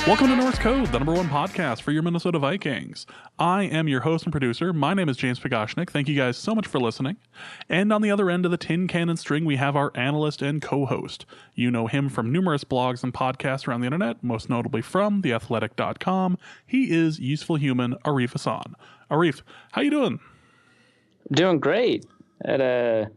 Welcome to Norse Code, the #1 podcast for your Minnesota Vikings. I am your host and producer. My name is James Pagoshnik. Thank you guys so much for listening. And on the other end of the tin cannon string, we have our analyst and co-host. You know him from numerous blogs and podcasts around the internet, most notably from theathletic.com. He is useful human Arif Hassan. Arif, how you doing? I'm doing great. I had a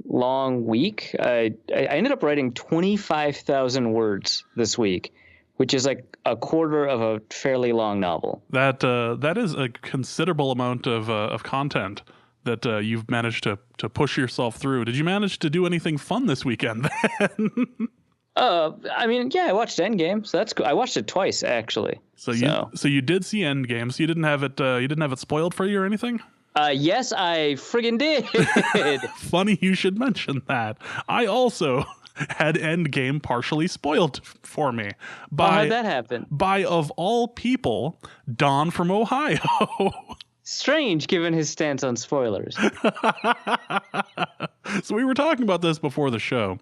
long week. I ended up writing 25,000 words this week, which is like a quarter of a fairly long novel. That is a considerable amount of content that you've managed to push yourself through. Did you manage to do anything fun this weekend then? I watched Endgame, so that's cool. I watched it twice actually. So you did see Endgame. So you didn't have it spoiled for you or anything? Yes, I friggin' did. Funny you should mention that. I also had Endgame partially spoiled for me how'd that happen? By, of all people, Don from Ohio. Strange, given his stance on spoilers. So we were talking about this before the show.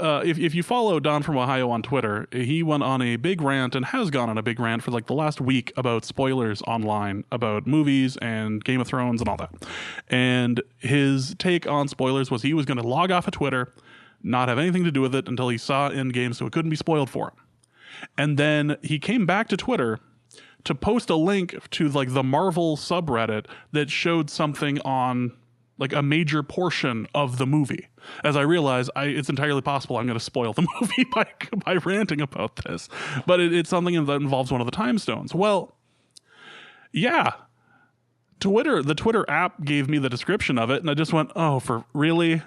If you follow Don from Ohio on Twitter, he went on a big rant and has gone on a big rant for like the last week about spoilers online, about movies and Game of Thrones and all that. And his take on spoilers was he was going to log off of Twitter, not have anything to do with it until he saw Endgame so it couldn't be spoiled for him. And then he came back to Twitter to post a link to like the Marvel subreddit that showed something on like a major portion of the movie. As I realize, it's entirely possible I'm going to spoil the movie by ranting about this. But it's something that involves one of the time stones. Well, yeah. The Twitter app gave me the description of it, and I just went, oh, for really?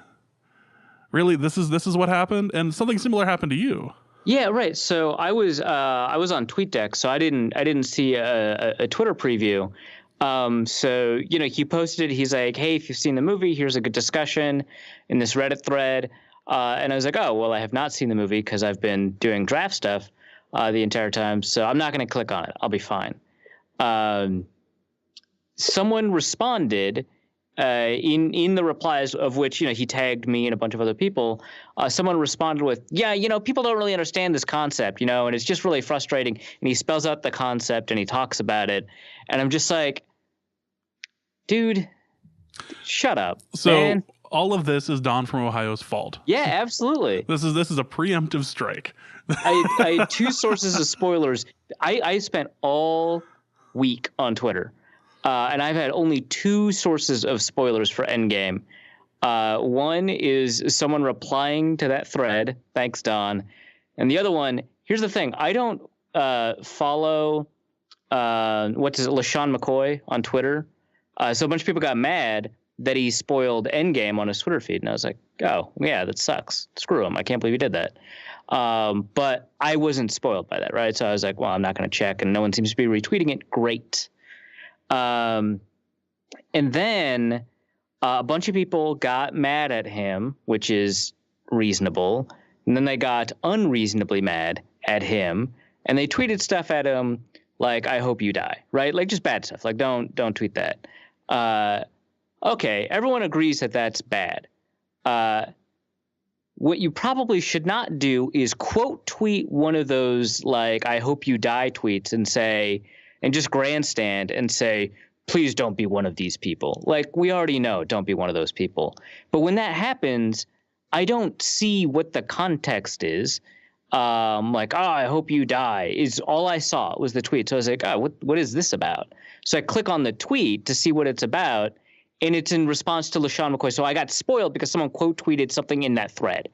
Really? This is what happened? And something similar happened to you. Yeah, right. So I was on TweetDeck, so I didn't see a Twitter preview. So, he posted it. He's like, hey, if you've seen the movie, here's a good discussion in this Reddit thread. And I was like, oh, well, I have not seen the movie because I've been doing draft stuff the entire time. So I'm not going to click on it. I'll be fine. Someone responded in the replies, of which, he tagged me and a bunch of other people. Someone responded with, yeah, people don't really understand this concept, and it's just really frustrating. And he spells out the concept and he talks about it. And I'm just like, dude, shut up. So man. All of this is Don from Ohio's fault. Yeah, absolutely. This is a preemptive strike. I had two sources of spoilers. I spent all week on Twitter, and I've had only two sources of spoilers for Endgame. One is someone replying to that thread. Thanks, Don. And the other one, here's the thing. I don't follow LaShawn McCoy on Twitter. So a bunch of people got mad that he spoiled Endgame on his Twitter feed. And I was like, oh, yeah, that sucks. Screw him. I can't believe he did that. But I wasn't spoiled by that, right? So I was like, well, I'm not going to check. And no one seems to be retweeting it. Great. And then a bunch of people got mad at him, which is reasonable. And then they got unreasonably mad at him. And they tweeted stuff at him like, I hope you die, right? Like just bad stuff. Like don't tweet that. Okay, everyone agrees that that's bad. What you probably should not do is quote tweet one of those like I hope you die tweets and just grandstand and say, please don't be one of these people. Like we already know, don't be one of those people. But when that happens, I don't see what the context is. I hope you die is all I saw was the tweet. So I was like, oh, what is this about? So I click on the tweet to see what it's about. And it's in response to LaShawn McCoy. So I got spoiled because someone quote tweeted something in that thread.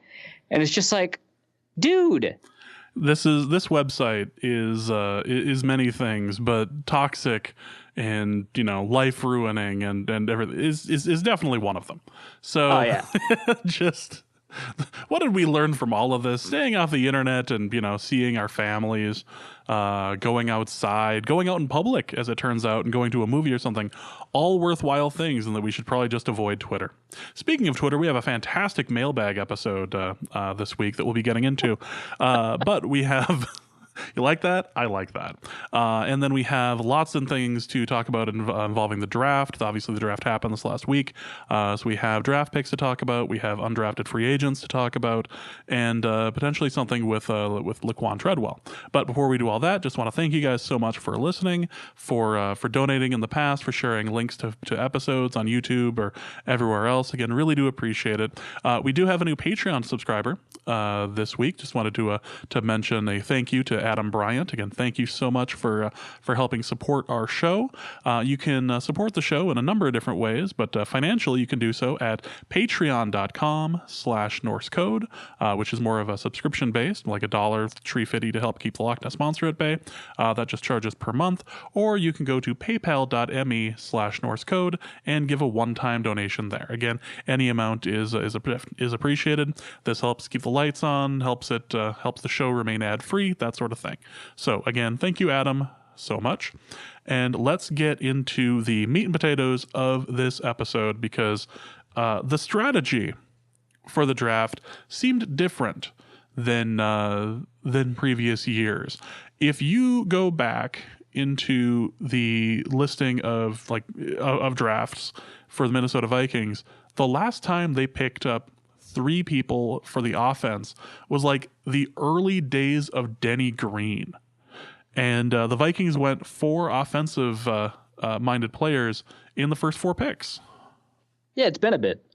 And it's just like, dude. This website is many things, but toxic and, life ruining and everything is definitely one of them. So oh, yeah. just what did we learn from all of this? Staying off the internet and, seeing our families, going outside, going out in public, as it turns out, and going to a movie or something, all worthwhile things, and that we should probably just avoid Twitter. Speaking of Twitter, we have a fantastic mailbag episode this week that we'll be getting into. But we have You like that? I like that. And then we have lots of things to talk about involving the draft. Obviously, the draft happened this last week. So we have draft picks to talk about. We have undrafted free agents to talk about, and potentially something with Laquan Treadwell. But before we do all that, just want to thank you guys so much for listening, for donating in the past, for sharing links to episodes on YouTube or everywhere else. Again, really do appreciate it. We do have a new Patreon subscriber this week. Just wanted to mention a thank you to Adam Bryant. Again, thank you so much for helping support our show. You can support the show in a number of different ways, but financially you can do so at patreon.com/norsecode, which is more of a subscription based, like $1.50 to help keep the Loch Ness Monster at bay. That just charges per month. Or you can go to paypal.me/norsecode and give a one-time donation there. Again, any amount is appreciated. This helps keep the lights on, helps the show remain ad-free, that sort of thing. So again, thank you, Adam, so much. And let's get into the meat and potatoes of this episode, because the strategy for the draft seemed different than previous years. If you go back into the listing of drafts for the Minnesota Vikings, the last time they picked up 3 people for the offense was like the early days of Denny Green. And the Vikings went 4 offensive minded players in the first 4 picks. Yeah, it's been a bit.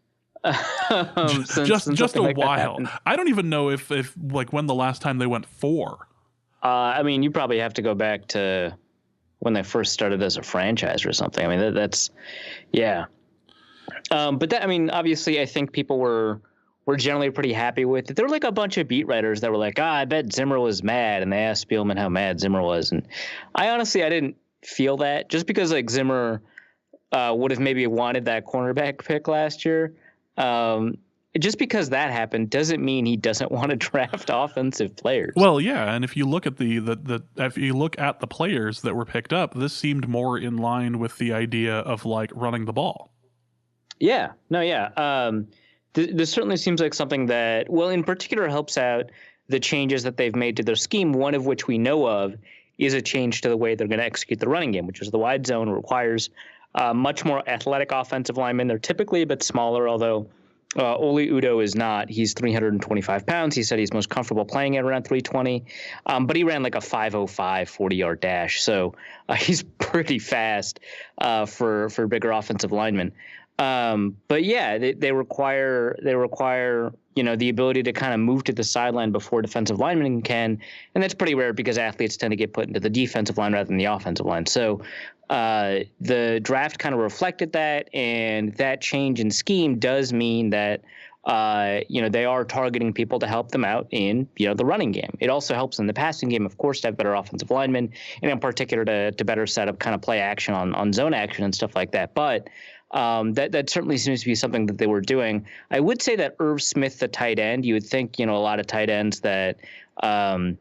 Just a while. I don't even know if when the last time they went 4. I mean, you probably have to go back to when they first started as a franchise or something. I mean, that's yeah. But that, I mean, obviously, I think people were generally pretty happy with it. There were like a bunch of beat writers that were like, I bet Zimmer was mad, and they asked Spielman how mad Zimmer was, and I didn't feel that, just because like Zimmer would have maybe wanted that cornerback pick last year. Just because that happened doesn't mean he doesn't want to draft offensive players. Well, yeah, and if you look at if you look at the players that were picked up, this seemed more in line with the idea of like running the ball. Yeah, no, yeah. This certainly seems like something that, well, in particular, helps out the changes that they've made to their scheme. One of which we know of is a change to the way they're going to execute the running game, which is the wide zone requires much more athletic offensive linemen. They're typically a bit smaller, although Oli Udoh is not. He's 325 pounds. He said he's most comfortable playing at around 320, but he ran like a 5:05 40-yard dash, so he's pretty fast for bigger offensive linemen. But yeah, they require the ability to kind of move to the sideline before defensive linemen can, and that's pretty rare because athletes tend to get put into the defensive line rather than the offensive line. So the draft kind of reflected that, and that change in scheme does mean that they are targeting people to help them out in the running game. It also helps in the passing game, of course, to have better offensive linemen, and in particular to better set up kind of play action on zone action and stuff like that. But that certainly seems to be something that they were doing. I would say that Irv Smith, the tight end, you would think, a lot of tight ends that, are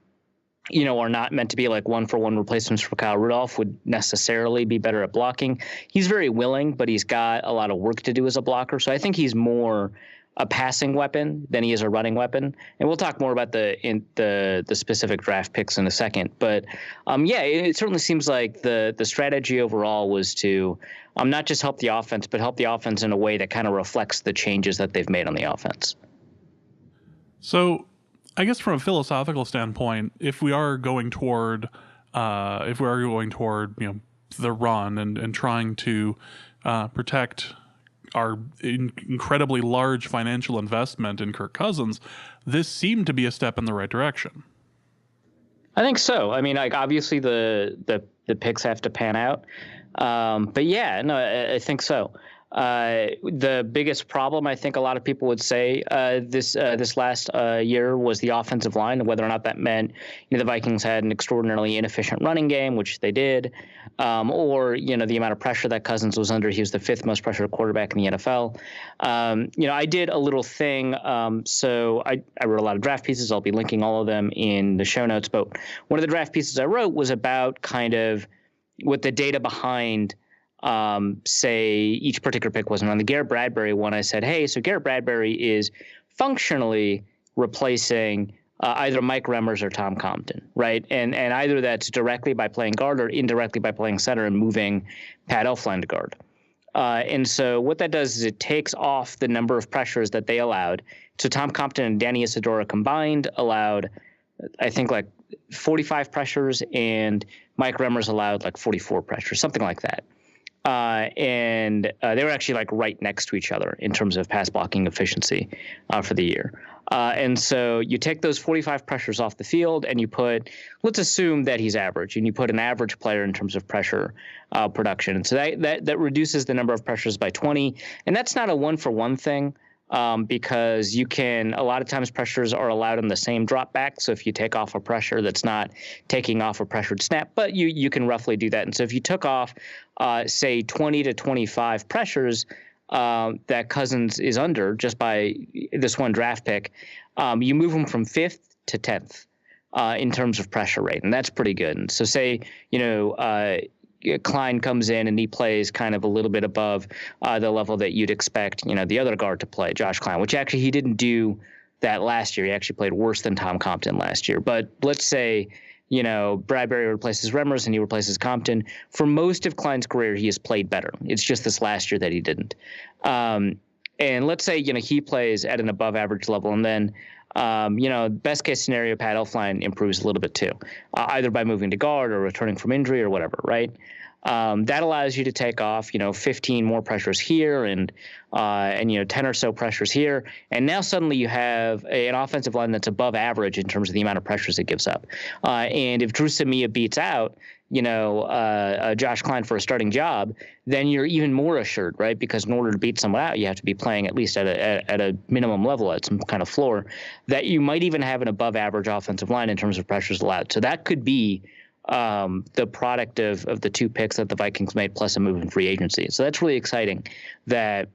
not meant to be like 1-for-1 replacements for Kyle Rudolph would necessarily be better at blocking. He's very willing, but he's got a lot of work to do as a blocker. So I think he's more a passing weapon than he is a running weapon. And we'll talk more about the specific draft picks in a second. But it certainly seems like the strategy overall was to not just help the offense, but help the offense in a way that kind of reflects the changes that they've made on the offense. So I guess from a philosophical standpoint, if we are going toward the run and trying to protect our incredibly large financial investment in Kirk Cousins, this seemed to be a step in the right direction. I think so. I mean, like, obviously the picks have to pan out. But yeah, no, I think so. The biggest problem, I think a lot of people would say this last year was the offensive line, and whether or not that meant the Vikings had an extraordinarily inefficient running game, which they did, or the amount of pressure that Cousins was under. He was the 5th most pressured quarterback in the NFL. I did a little thing. So I wrote a lot of draft pieces. I'll be linking all of them in the show notes. But one of the draft pieces I wrote was about kind of what the data behind say each particular pick was. And on the Garrett Bradbury one, I said, hey, so Garrett Bradbury is functionally replacing either Mike Remmers or Tom Compton, right? And either that's directly by playing guard or indirectly by playing center and moving Pat Elflein to guard. And so what that does is it takes off the number of pressures that they allowed. So Tom Compton and Danny Isidora combined allowed, I think, like 45 pressures, and Mike Remmers allowed like 44 pressures, something like that. And they were actually like right next to each other in terms of pass blocking efficiency for the year. And so you take those 45 pressures off the field and you put, let's assume that he's average, and you put an average player in terms of pressure production. And so that reduces the number of pressures by 20. And that's not a 1-for-1 thing. Because you can, a lot of times pressures are allowed in the same drop back. So if you take off a pressure, that's not taking off a pressured snap, but you can roughly do that. And so if you took off, say 20 to 25 pressures that Cousins is under just by this one draft pick, you move him from 5th to 10th in terms of pressure rate. And that's pretty good. And so say, Klein comes in and he plays kind of a little bit above the level that you'd expect, the other guard to play, Josh Klein, which actually he didn't do that last year. He actually played worse than Tom Compton last year. But let's say, Bradbury replaces Remmers and he replaces Compton. For most of Klein's career, he has played better. It's just this last year that he didn't. And let's say, he plays at an above average level, and then best case scenario, Pat Elflein improves a little bit too, either by moving to guard or returning from injury or whatever, right? That allows you to take off, 15 more pressures here and 10 or so pressures here. And now suddenly you have an offensive line that's above average in terms of the amount of pressures it gives up. And if Drew Samia beats out, Josh Klein for a starting job, then you're even more assured, right? Because in order to beat someone out, you have to be playing at least at a minimum level, at some kind of floor, that you might even have an above average offensive line in terms of pressures allowed. So that could be the product of the 2 picks that the Vikings made plus a move in free agency. So that's really exciting that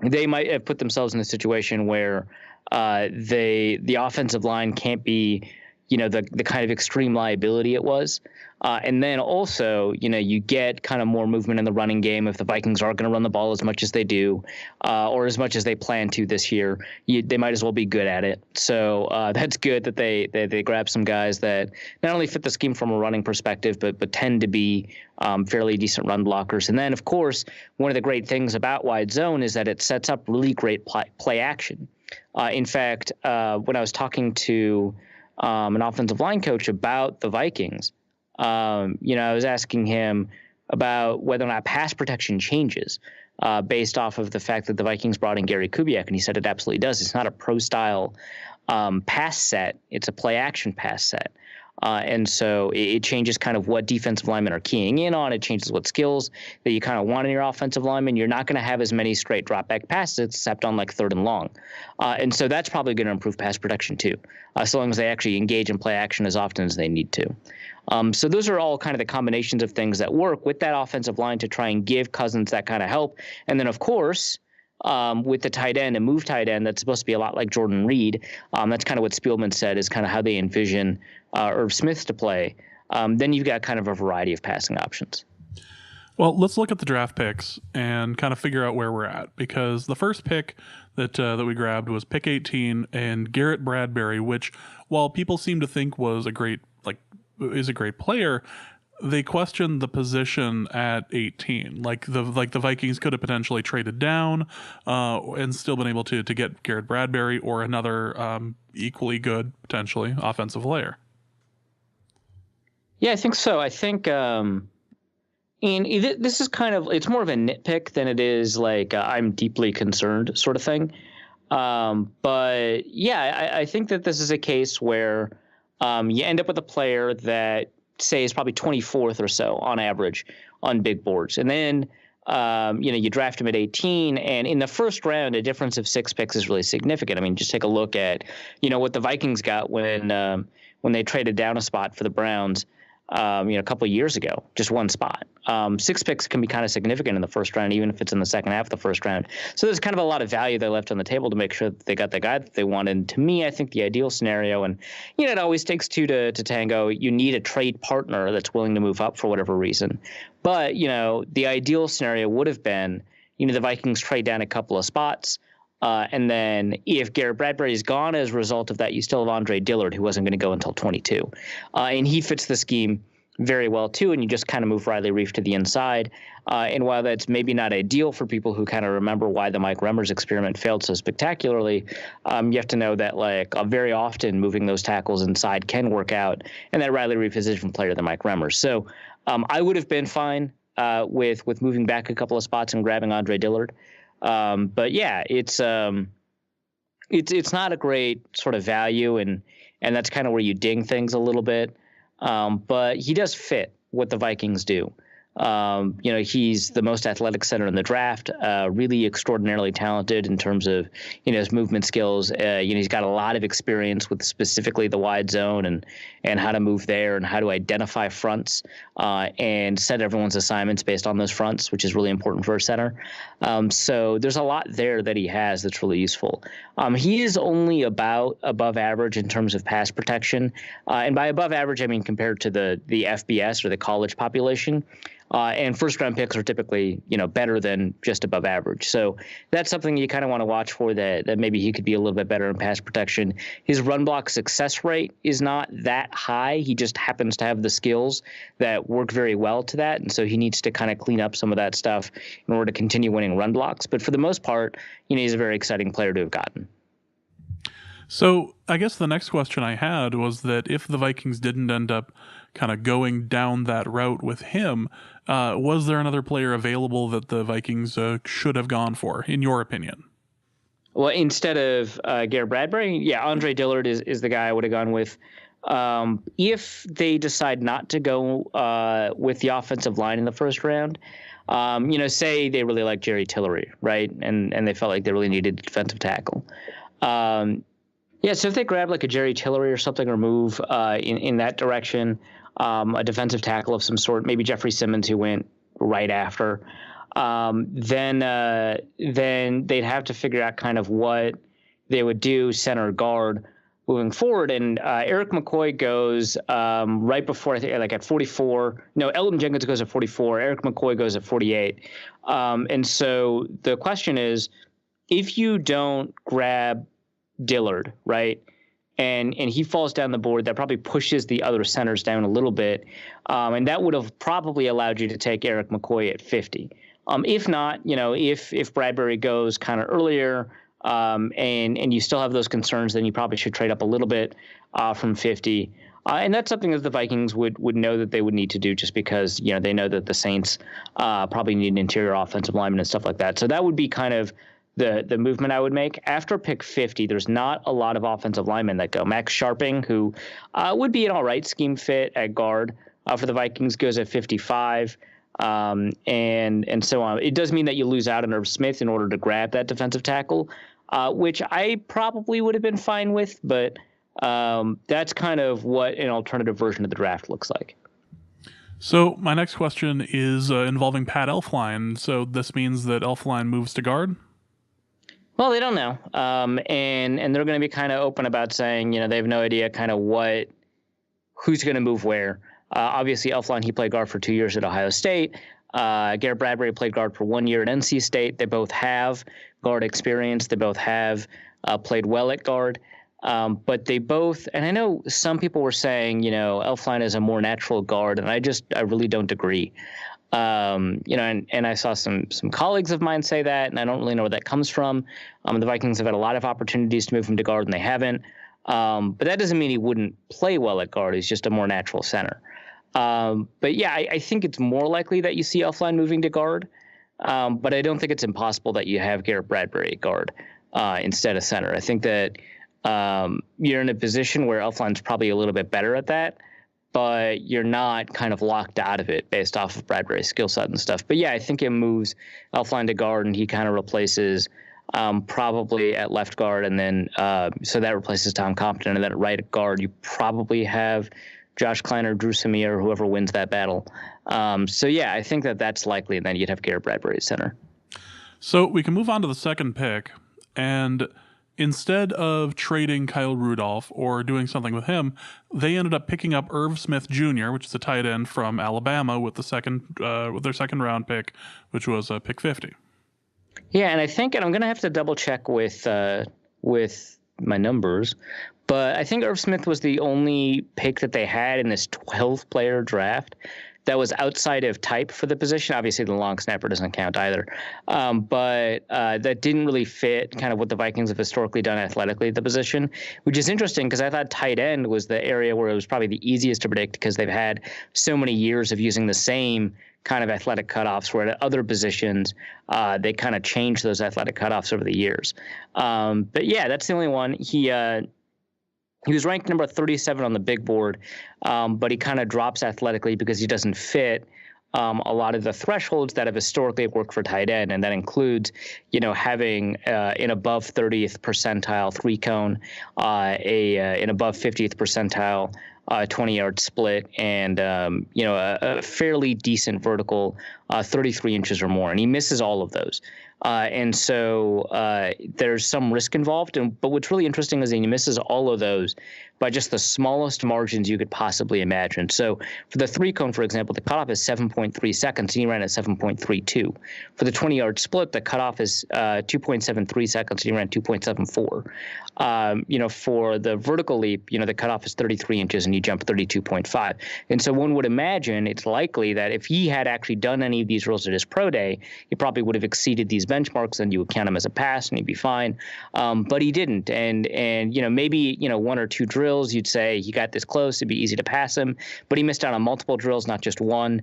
they might have put themselves in a situation where the offensive line can't be, the kind of extreme liability it was. And then also, you get kind of more movement in the running game if the Vikings are going to run the ball as much as they do, or as much as they plan to this year. They might as well be good at it. So that's good that they grab some guys that not only fit the scheme from a running perspective, but tend to be fairly decent run blockers. And then, of course, one of the great things about wide zone is that it sets up really great play action. In fact, when I was talking to an offensive line coach about the Vikings, I was asking him about whether or not pass protection changes based off of the fact that the Vikings brought in Gary Kubiak, and he said it absolutely does. It's not a pro-style pass set. It's a play-action pass set. And so it changes kind of what defensive linemen are keying in on. It changes what skills that you kind of want in your offensive lineman. You're not going to have as many straight drop back passes except on like 3rd and long. And so that's probably going to improve pass protection too, so long as they actually engage in play action as often as they need to. So those are all kind of the combinations of things that work with that offensive line to try and give Cousins that kind of help. And then, of course, with the tight end, a move tight end that's supposed to be a lot like Jordan Reed. That's kind of what Spielman said is kind of how they envision Irv Smith to play. Then you've got kind of a variety of passing options. Well, let's look at the draft picks and kind of figure out where we're at, because the first pick that we grabbed was pick 18 and Garrett Bradbury, which, while people seem to think is a great player, they questioned the position at 18. Like the Vikings could have potentially traded down and still been able to get Garrett Bradbury or another equally good, potentially, offensive player. Yeah, I think so. I think this is kind of, it's more of a nitpick than it is like I'm deeply concerned sort of thing. But yeah, I think that this is a case where you end up with a player that, say, is probably 24th or so on average on big boards. And then, you draft him at 18, and in the first round, a difference of 6 picks is really significant. I mean, just take a look at, what the Vikings got when they traded down a spot for the Browns, a couple of years ago, just one spot. 6 picks can be kind of significant in the first round, even if it's in the second half of the first round. So there's kind of a lot of value they left on the table to make sure that they got the guy that they wanted. And to me, I think the ideal scenario, and it always takes 2 to tango. You need a trade partner that's willing to move up for whatever reason. But the ideal scenario would have been, the Vikings trade down a couple of spots. And then if Garrett Bradbury is gone as a result of that, you still have Andre Dillard, who wasn't going to go until 22. And he fits the scheme very well, too. And you just kind of move Riley Reef to the inside. And while that's maybe not ideal for people who kind of remember why the Mike Remmers experiment failed so spectacularly, you have to know that very often moving those tackles inside can work out, and that Riley Reef is a different player than Mike Remmers. So I would have been fine with moving back a couple of spots and grabbing Andre Dillard. But yeah, it's not a great sort of value, and that's kind of where you ding things a little bit. But he does fit what the Vikings do. He's the most athletic center in the draft, really extraordinarily talented in terms of, his movement skills. He's got a lot of experience with specifically the wide zone and how to move there and how to identify fronts and set everyone's assignments based on those fronts, which is really important for a center. So there's a lot there that he has that's really useful. He is only about above average in terms of pass protection. And by above average, I mean compared to the FBS or the college population. And first-round picks are typically, better than just above average. So that's something you kind of want to watch for, that maybe he could be a little bit better in pass protection. His run block success rate is not that high. He just happens to have the skills that work very well to that. And so he needs to kind of clean up some of that stuff in order to continue winning run blocks. But for the most part, he's a very exciting player to have gotten. So I guess the next question I had was that if the Vikings didn't end up kind of going down that route with him, was there another player available that the Vikings should have gone for, in your opinion? Well, instead of Garrett Bradbury, yeah, Andre Dillard is the guy I would have gone with. If they decide not to go with the offensive line in the first round, say they really like Jerry Tillery, right? And they felt like they really needed a defensive tackle. So if they grab like a Jerry Tillery or something, or move in that direction, a defensive tackle of some sort, maybe Jeffrey Simmons, who went right after, then they'd have to figure out kind of what they would do center guard moving forward. And Eric McCoy goes right before, I think, like at 44. No, Elton Jenkins goes at 44. Eric McCoy goes at 48. And so the question is, if you don't grab Dillard, right, and he falls down the board, that probably pushes the other centers down a little bit, and that would have probably allowed you to take Eric McCoy at 50. If not, if Bradbury goes kind of earlier, and you still have those concerns, then you probably should trade up a little bit from 50. And that's something that the Vikings would know that they would need to do, just because they know that the Saints probably need an interior offensive lineman and stuff like that. So that would be kind of the movement I would make. After pick 50, there's not a lot of offensive linemen that go. Max Sharping, who would be an all right scheme fit at guard for the Vikings, goes at 55, and so on. It does mean that you lose out on Irv Smith in order to grab that defensive tackle, which I probably would have been fine with, but that's kind of what an alternative version of the draft looks like. So my next question is involving Pat Elflein. So this means that Elflein moves to guard? Well, they don't know, and they're going to be kind of open about saying, they have no idea kind of who's going to move where. Obviously, Elflein, he played guard for 2 years at Ohio State. Garrett Bradbury played guard for 1 year at NC State. They both have guard experience. They both have played well at guard. But they both, and I know some people were saying, Elflein is a more natural guard, and I really don't agree. And I saw some colleagues of mine say that, and I don't really know where that comes from. The Vikings have had a lot of opportunities to move him to guard, and they haven't. But that doesn't mean he wouldn't play well at guard. He's just a more natural center. But yeah, I think it's more likely that you see Elflein moving to guard. But I don't think it's impossible that you have Garrett Bradbury at guard instead of center. I think that you're in a position where Elflein's probably a little bit better at that, but you're not kind of locked out of it based off of Bradbury's skill set and stuff. But yeah, I think it moves Elflein to guard, and he kind of replaces probably at left guard, and then so that replaces Tom Compton, and then at right guard you probably have Josh Kleiner, Drew Samir, whoever wins that battle. So yeah, I think that's likely, and then you'd have Garrett Bradbury at center. So we can move on to the second pick, and instead of trading Kyle Rudolph or doing something with him, they ended up picking up Irv Smith Jr., which is a tight end from Alabama, with their second round pick, which was pick 50. Yeah, and I think, and I'm going to have to double check with my numbers, but I think Irv Smith was the only pick that they had in this 12-player draft that was outside of type for the position. Obviously, the long snapper doesn't count either, but that didn't really fit kind of what the Vikings have historically done athletically at the position, which is interesting because I thought tight end was the area where it was probably the easiest to predict because they've had so many years of using the same kind of athletic cutoffs, where at other positions they kind of changed those athletic cutoffs over the years. But yeah, that's the only one. He was ranked number 37 on the big board, but he kind of drops athletically because he doesn't fit a lot of the thresholds that have historically worked for tight end, and that includes, having an above 30th percentile 3-cone, an above 50th percentile 20-yard split, and a fairly decent vertical 33 inches or more, and he misses all of those. And so there's some risk involved. But what's really interesting is that he misses all of those by just the smallest margins you could possibly imagine. So for the 3-cone, for example, the cutoff is 7.3 seconds, and he ran at 7.32. For the 20-yard split, the cutoff is 2.73 seconds, and he ran 2.74. For the vertical leap, the cutoff is 33 inches, and he jumped 32.5. And so one would imagine it's likely that if he had actually done any of these drills at his pro day, he probably would have exceeded these benchmarks, and you would count him as a pass, and he'd be fine. But he didn't, and maybe one or two drills you'd say he got this close, it'd be easy to pass him, but he missed out on multiple drills, not just one.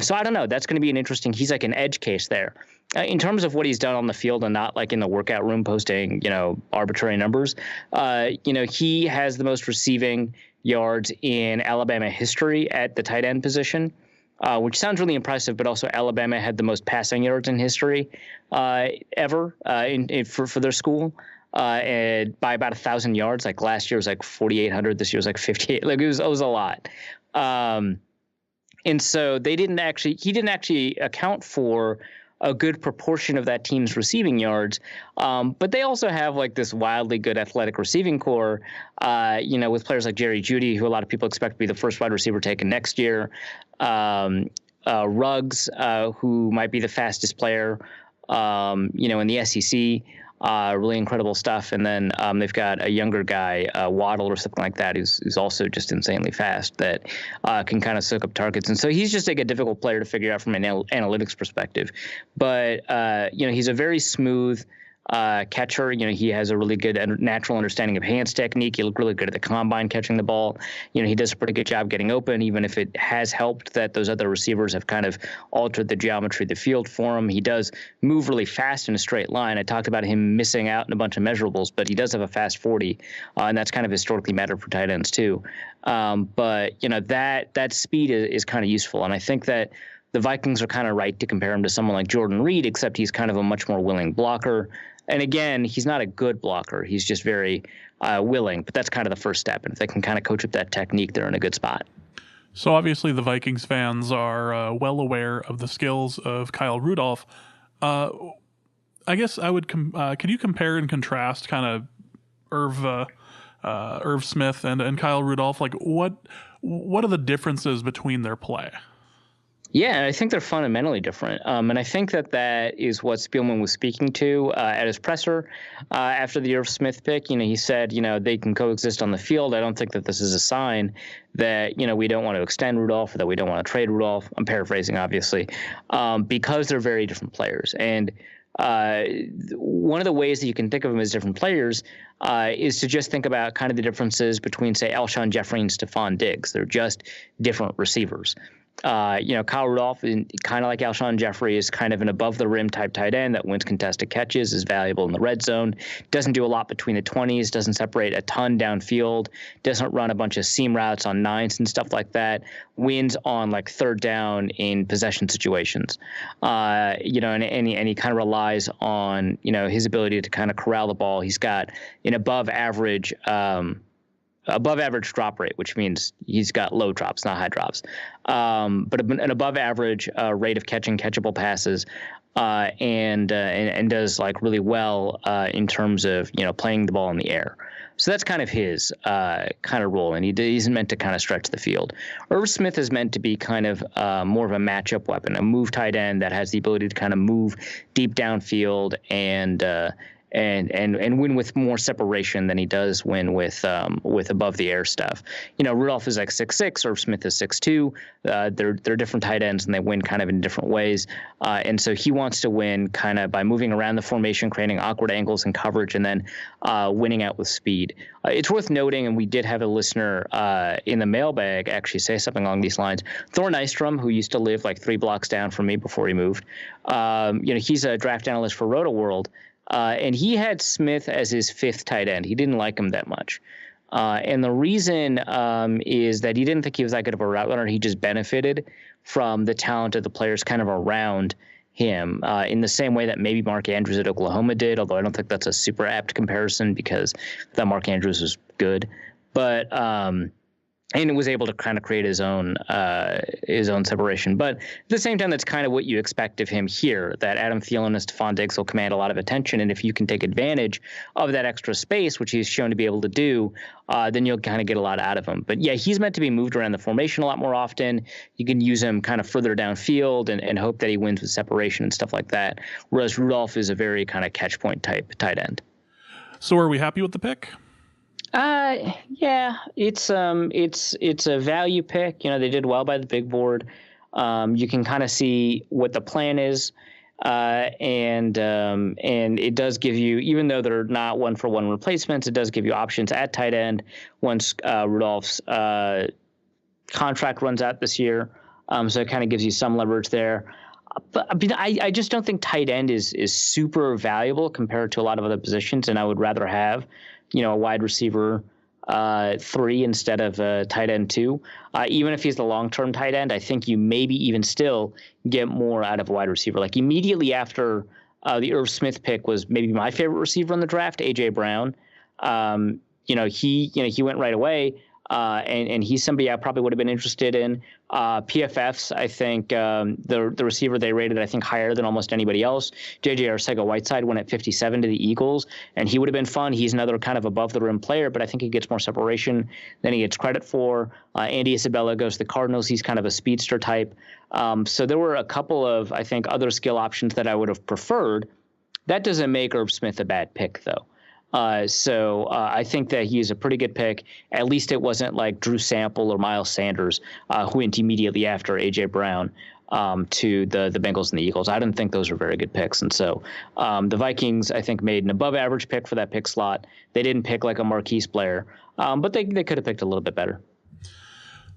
So I don't know. That's going to be an interesting. He's like an edge case there. In terms of what he's done on the field and not like in the workout room posting, arbitrary numbers, he has the most receiving yards in Alabama history at the tight end position. Which sounds really impressive, but also Alabama had the most passing yards in history ever for their school, and by about 1,000 yards. Like last year was like 4,800, this year was like 58. Like it was a lot. And so he didn't actually account for a good proportion of that team's receiving yards. But they also have like this wildly good athletic receiving core, with players like Jerry Jeudy, who a lot of people expect to be the first wide receiver taken next year. Ruggs, who might be the fastest player, in the SEC. Really incredible stuff. And then they've got a younger guy, Waddle or something like that, who's also just insanely fast, that can kind of soak up targets. And so he's just like a difficult player to figure out from an analytics perspective. But, he's a very smooth catcher. He has a really good natural understanding of hands technique. He looked really good at the combine catching the ball. He does a pretty good job getting open, even if it has helped that those other receivers have kind of altered the geometry of the field for him. He does move really fast in a straight line. I talked about him missing out in a bunch of measurables, but he does have a fast 40, and that's kind of historically mattered for tight ends too. But that speed is kind of useful, and I think that the Vikings are kind of right to compare him to someone like Jordan Reed, except he's kind of a much more willing blocker. And again, he's not a good blocker. He's just very willing. But that's kind of the first step. And if they can kind of coach up that technique, they're in a good spot. So obviously the Vikings fans are well aware of the skills of Kyle Rudolph. I guess I would could you compare and contrast kind of Irv Smith and Kyle Rudolph? Like what are the differences between their play? Yeah, I think they're fundamentally different. And I think that is what Spielman was speaking to at his presser after the Irv Smith pick. He said, they can coexist on the field. I don't think that this is a sign that, we don't want to extend Rudolph or that we don't want to trade Rudolph. I'm paraphrasing, obviously, because they're very different players. And one of the ways that you can think of them as different players is to just think about kind of the differences between, say, Alshon Jeffrey and Stephon Diggs. They're just different receivers. Kyle Rudolph, kind of like Alshon Jeffrey, is kind of an above-the-rim type tight end that wins contested catches, is valuable in the red zone, doesn't do a lot between the 20s, doesn't separate a ton downfield, doesn't run a bunch of seam routes on nines and stuff like that, wins on like third down in possession situations, and he kind of relies on, his ability to kind of corral the ball. He's got an above-average above average drop rate, which means he's got low drops, not high drops, but an above average rate of catching catchable passes, and does like really well in terms of playing the ball in the air. So that's kind of his kind of role, and he's meant to kind of stretch the field. Irv Smith is meant to be kind of more of a matchup weapon, a move tight end that has the ability to kind of move deep downfield and win with more separation than he does win with above the air stuff. Rudolph is like 6'6", Irv Smith is 6'2". They're different tight ends, and they win kind of in different ways. And so he wants to win kind of by moving around the formation, creating awkward angles and coverage, and then winning out with speed. It's worth noting, and we did have a listener in the mailbag actually say something along these lines. Thor Nystrom, who used to live like 3 blocks down from me before he moved, he's a draft analyst for Roto World. And he had Smith as his 5th tight end. He didn't like him that much. And the reason is that he didn't think he was that good of a route runner. He just benefited from the talent of the players kind of around him in the same way that maybe Mark Andrews at Oklahoma did, although I don't think that's a super apt comparison because that Mark Andrews was good. But and it was able to kind of create his own separation. But at the same time, that's kind of what you expect of him here, that Adam Thielen and Stephon Diggs will command a lot of attention. And if you can take advantage of that extra space, which he's shown to be able to do, then you'll kind of get a lot out of him. But yeah, he's meant to be moved around the formation a lot more often. You can use him kind of further downfield and hope that he wins with separation and stuff like that. Whereas Rudolph is a very kind of catch point type tight end. So are we happy with the pick? Yeah, it's a value pick. They did well by the big board. You can kind of see what the plan is, and it does give you, even though they're not 1-for-1 replacements, it does give you options at tight end once Rudolph's contract runs out this year. So it kind of gives you some leverage there. But I just don't think tight end is super valuable compared to a lot of other positions, and I would rather have a wide receiver 3 instead of a tight end 2. Even if he's the long-term tight end, I think you maybe even still get more out of a wide receiver. Like immediately after the Irv Smith pick was maybe my favorite receiver in the draft, A.J. Brown. He went right away. And he's somebody I probably would have been interested in. PFFs, I think the receiver they rated, I think, higher than almost anybody else. J.J. Arcega-Whiteside went at 57 to the Eagles, and he would have been fun. He's another kind of above-the-rim player, but I think he gets more separation than he gets credit for. Andy Isabella goes to the Cardinals. He's kind of a speedster type. So there were a couple of, I think, other skill options that I would have preferred. That doesn't make Irv Smith a bad pick, though. So I think that he's a pretty good pick. At least it wasn't like Drew Sample or Miles Sanders, who went immediately after A.J. Brown to the Bengals and the Eagles. I didn't think those were very good picks. And so the Vikings, I think, made an above-average pick for that pick slot. They didn't pick like a Marquise player, but they could have picked a little bit better.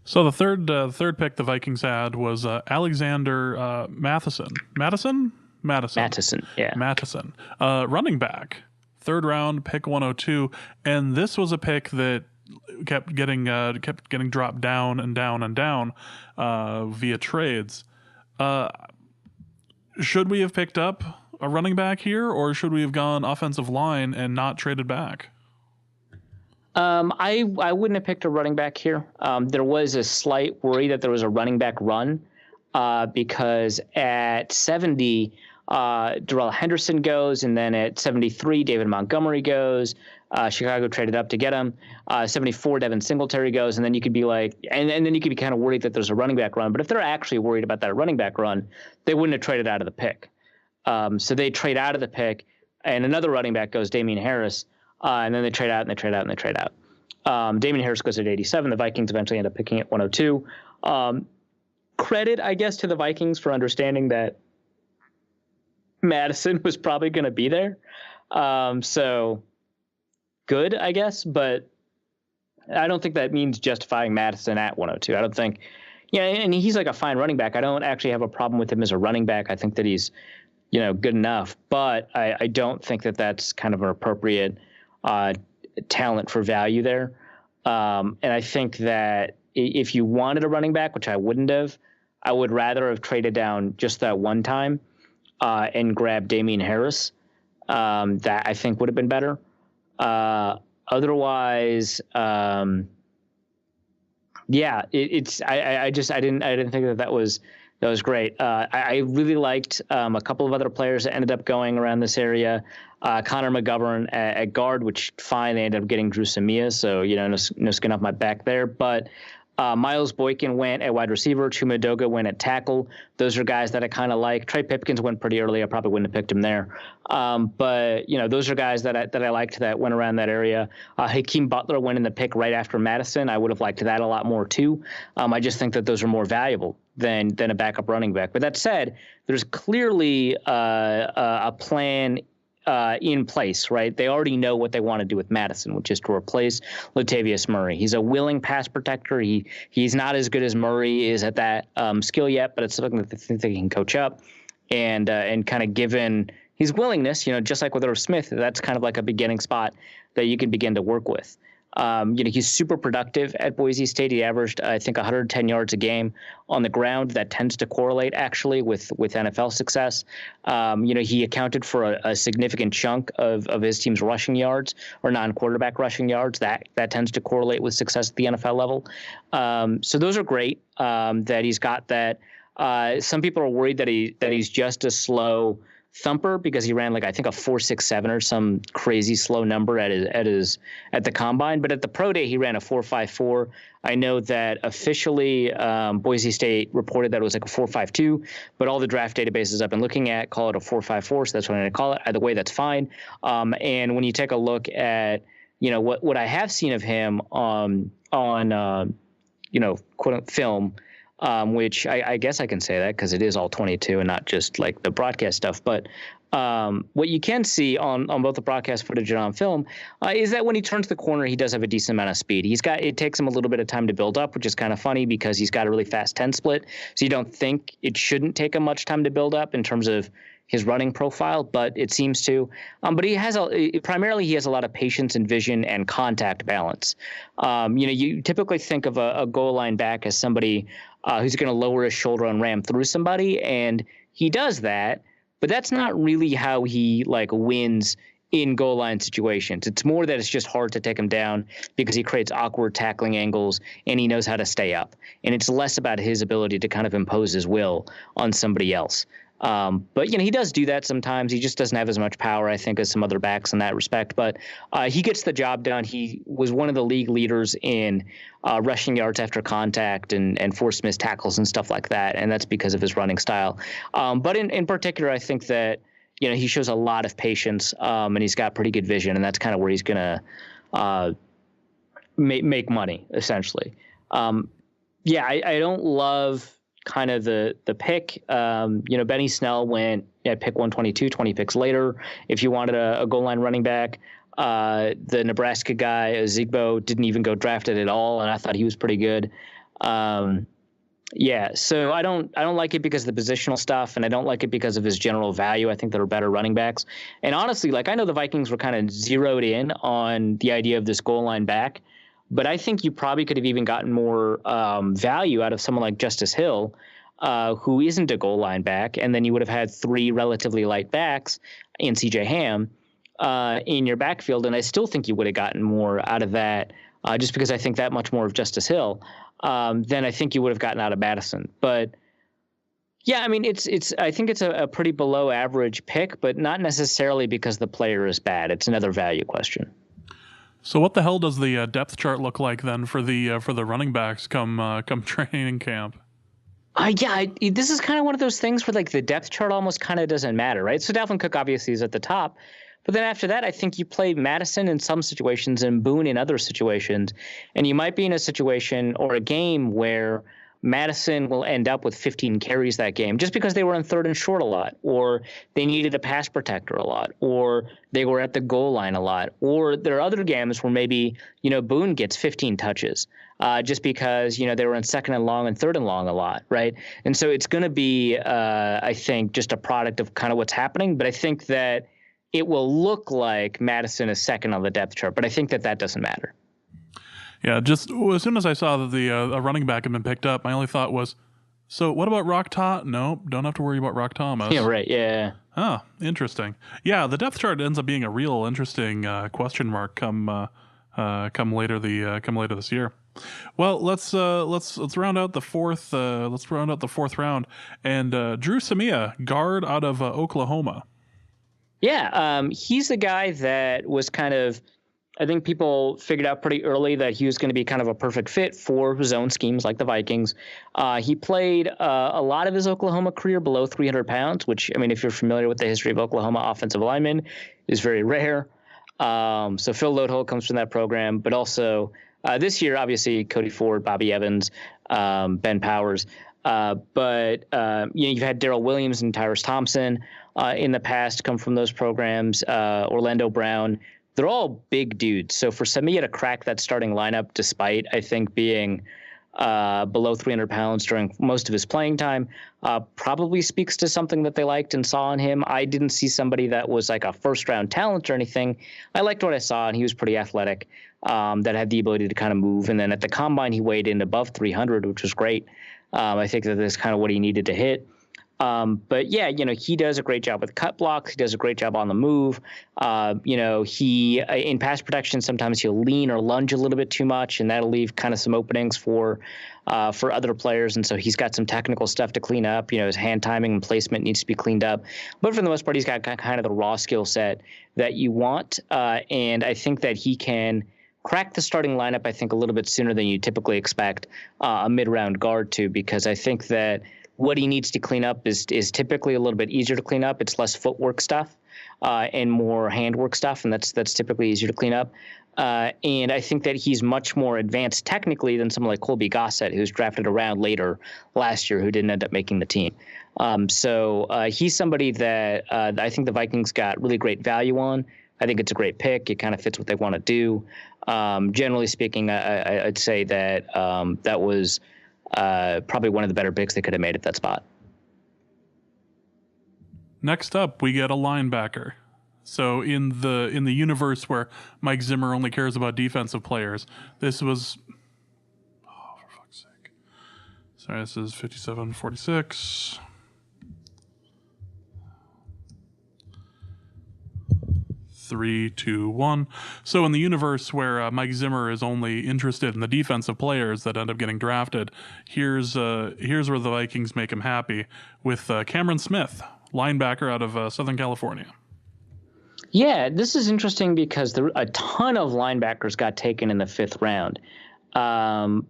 So the third pick the Vikings had was Alexander Mattison. Madison, yeah. Mattison, running back. 3rd round, pick 102, and this was a pick that kept getting dropped down and down and down via trades. Should we have picked up a running back here, or should we have gone offensive line and not traded back? I wouldn't have picked a running back here. There was a slight worry that there was a running back run because at 70. Darrell Henderson goes, and then at 73, David Montgomery goes. Chicago traded up to get him. 74, Devin Singletary goes, and then you could be like, and then you could be kind of worried that there's a running back run. But if they're actually worried about that running back run, they wouldn't have traded out of the pick. So they trade out of the pick, and another running back goes, Damian Harris, and then they trade out, and they trade out, and they trade out. Damian Harris goes at 87. The Vikings eventually end up picking at 102. Credit, I guess, to the Vikings for understanding that Madison was probably going to be there. So good, I guess, but I don't think that means justifying Madison at 102. I don't think, and he's like a fine running back. I don't actually have a problem with him as a running back. I think that he's, good enough, but I don't think that that's kind of an appropriate talent for value there. And I think that if you wanted a running back, which I wouldn't have, I would rather have traded down just that one time and grab Damian Harris. That I think would have been better. Otherwise, yeah, I didn't think that was great. I really liked a couple of other players that ended up going around this area. Connor McGovern at guard, which fine, they ended up getting Drew Samia, so no skin off my back there. But Miles Boykin went at wide receiver. Chuma Doga went at tackle. Those are guys that I kind of like. Trey Pipkins went pretty early. I probably wouldn't have picked him there. But those are guys that I liked that went around that area. Hakeem Butler went in the pick right after Madison. I would have liked that a lot more too. I just think that those are more valuable than a backup running back. But that said, there's clearly a plan in place, right? They already know what they want to do with Madison, which is to replace Latavius Murray. He's a willing pass protector. He's not as good as Murray is at that skill yet, but it's something that they think they can coach up. And kind of given his willingness, just like with Irv Smith, that's kind of like a beginning spot that you can begin to work with. He's super productive at Boise State. He averaged, I think, 110 yards a game on the ground. That tends to correlate actually with NFL success. He accounted for a significant chunk of his team's rushing yards or non-quarterback rushing yards. That tends to correlate with success at the NFL level. So those are great that he's got that. Some people are worried that he's just a slow thumper because he ran I think a 4.67 or some crazy slow number at the combine, but at the pro day he ran a 4.54. I know that officially Boise State reported that it was a 4.52, but all the draft databases I've been looking at call it a 4.54, so that's what I'm going to call it. Either way, that's fine. And when you take a look at what I have seen of him on quote film. Which I guess I can say that because it is all 22 and not just like the broadcast stuff. But what you can see on both the broadcast footage and on film is that when he turns the corner, he does have a decent amount of speed. It takes him a little bit of time to build up, which is kind of funny because he's got a really fast 10 split. So you don't think it shouldn't take him much time to build up in terms of his running profile, but it seems to. But he has primarily he has a lot of patience and vision and contact balance. You typically think of a goal line back as somebody who's going to lower his shoulder and ram through somebody, and he does that. But that's not really how he wins in goal line situations. It's more that it's just hard to take him down because he creates awkward tackling angles and he knows how to stay up. And it's less about his ability to kind of impose his will on somebody else. But he does do that sometimes. He just doesn't have as much power, I think, as some other backs in that respect. But he gets the job done. He was one of the league leaders in rushing yards after contact and forced missed tackles and stuff like that. And that's because of his running style. But in particular, I think that he shows a lot of patience and he's got pretty good vision, and that's kind of where he's going to make money essentially. I don't love kind of the pick. Benny Snell went at pick 122, 20 picks later. If you wanted a goal line running back, the Nebraska guy, Zigbo, didn't even go drafted at all, and I thought he was pretty good. So I don't like it because of the positional stuff, and I don't like it because of his general value. I think there are better running backs. And honestly, I know the Vikings were kind of zeroed in on the idea of this goal line back, but I think you probably could have even gotten more value out of someone like Justice Hill, who isn't a goal line back, and then you would have had three relatively light backs in C.J. Ham in your backfield, and I still think you would have gotten more out of that just because I think that much more of Justice Hill than I think you would have gotten out of Madison. But yeah, I mean, I think it's a pretty below average pick, but not necessarily because the player is bad. It's another value question. So what the hell does the depth chart look like then for the running backs come training camp? This is kind of one of those things where the depth chart almost kind of doesn't matter, right? So Dalvin Cook obviously is at the top, but then after that, I think you play Madison in some situations and Boone in other situations, and you might be in a situation or a game where Madison will end up with 15 carries that game just because they were on third and short a lot, or they needed a pass protector a lot, or they were at the goal line a lot, or there are other games where maybe, Boone gets 15 touches just because, they were in second and long and third and long a lot, right? And so it's going to be, I think, just a product of kind of what's happening, but I think that it will look like Madison is second on the depth chart, but I think that doesn't matter. Yeah, just as soon as I saw that a running back had been picked up, my only thought was, so what about Rock Thomas? No, don't have to worry about Rock Thomas. Yeah, right, yeah. Interesting. Yeah, the depth chart ends up being a real interesting question mark come come later this year. Well, let's round out the fourth. Let's round out the fourth round, and Drew Samia, guard out of Oklahoma. Yeah, he's the guy that was kind of, I think people figured out pretty early that he was going to be kind of a perfect fit for zone schemes like the Vikings. He played a lot of his Oklahoma career below 300 pounds, which, I mean, if you're familiar with the history of Oklahoma offensive linemen, is very rare. So Phil Loadholt comes from that program, but also this year, obviously, Cody Ford, Bobby Evans, Ben Powers. But you've had Darrell Williams and Tyrus Thompson in the past come from those programs, Orlando Brown. They're all big dudes. So for Samia to crack that starting lineup, despite, I think, being below 300 pounds during most of his playing time, probably speaks to something that they liked and saw in him. I didn't see somebody that was like a first-round talent or anything. I liked what I saw, and he was pretty athletic, that had the ability to kind of move. And then at the combine, he weighed in above 300, which was great. I think that that's kind of what he needed to hit. But yeah, he does a great job with cut blocks. He does a great job on the move. He in pass protection, sometimes he'll lean or lunge a little bit too much, and that'll leave kind of some openings for other players. And so he's got some technical stuff to clean up. His hand timing and placement needs to be cleaned up. But for the most part, he's got kind of the raw skill set that you want. And I think that he can crack the starting lineup, I think, a little bit sooner than you typically expect a mid-round guard to, because I think that what he needs to clean up is typically a little bit easier to clean up. It's less footwork stuff and more handwork stuff, and that's typically easier to clean up. And I think that he's much more advanced technically than someone like Colby Gossett, who's drafted around later last year, who didn't end up making the team. So he's somebody that I think the Vikings got really great value on. I think it's a great pick. It kind of fits what they want to do. Generally speaking, I'd say that that was probably one of the better picks they could have made at that spot. Next up, we get a linebacker. So in the universe where Mike Zimmer only cares about defensive players, this was, oh, for fuck's sake. Sorry, this is 57-46. 3, 2, 1. So in the universe where Mike Zimmer is only interested in the defensive players that end up getting drafted, here's where the Vikings make him happy with Cameron Smith, linebacker out of Southern California. Yeah, this is interesting because a ton of linebackers got taken in the 5th round.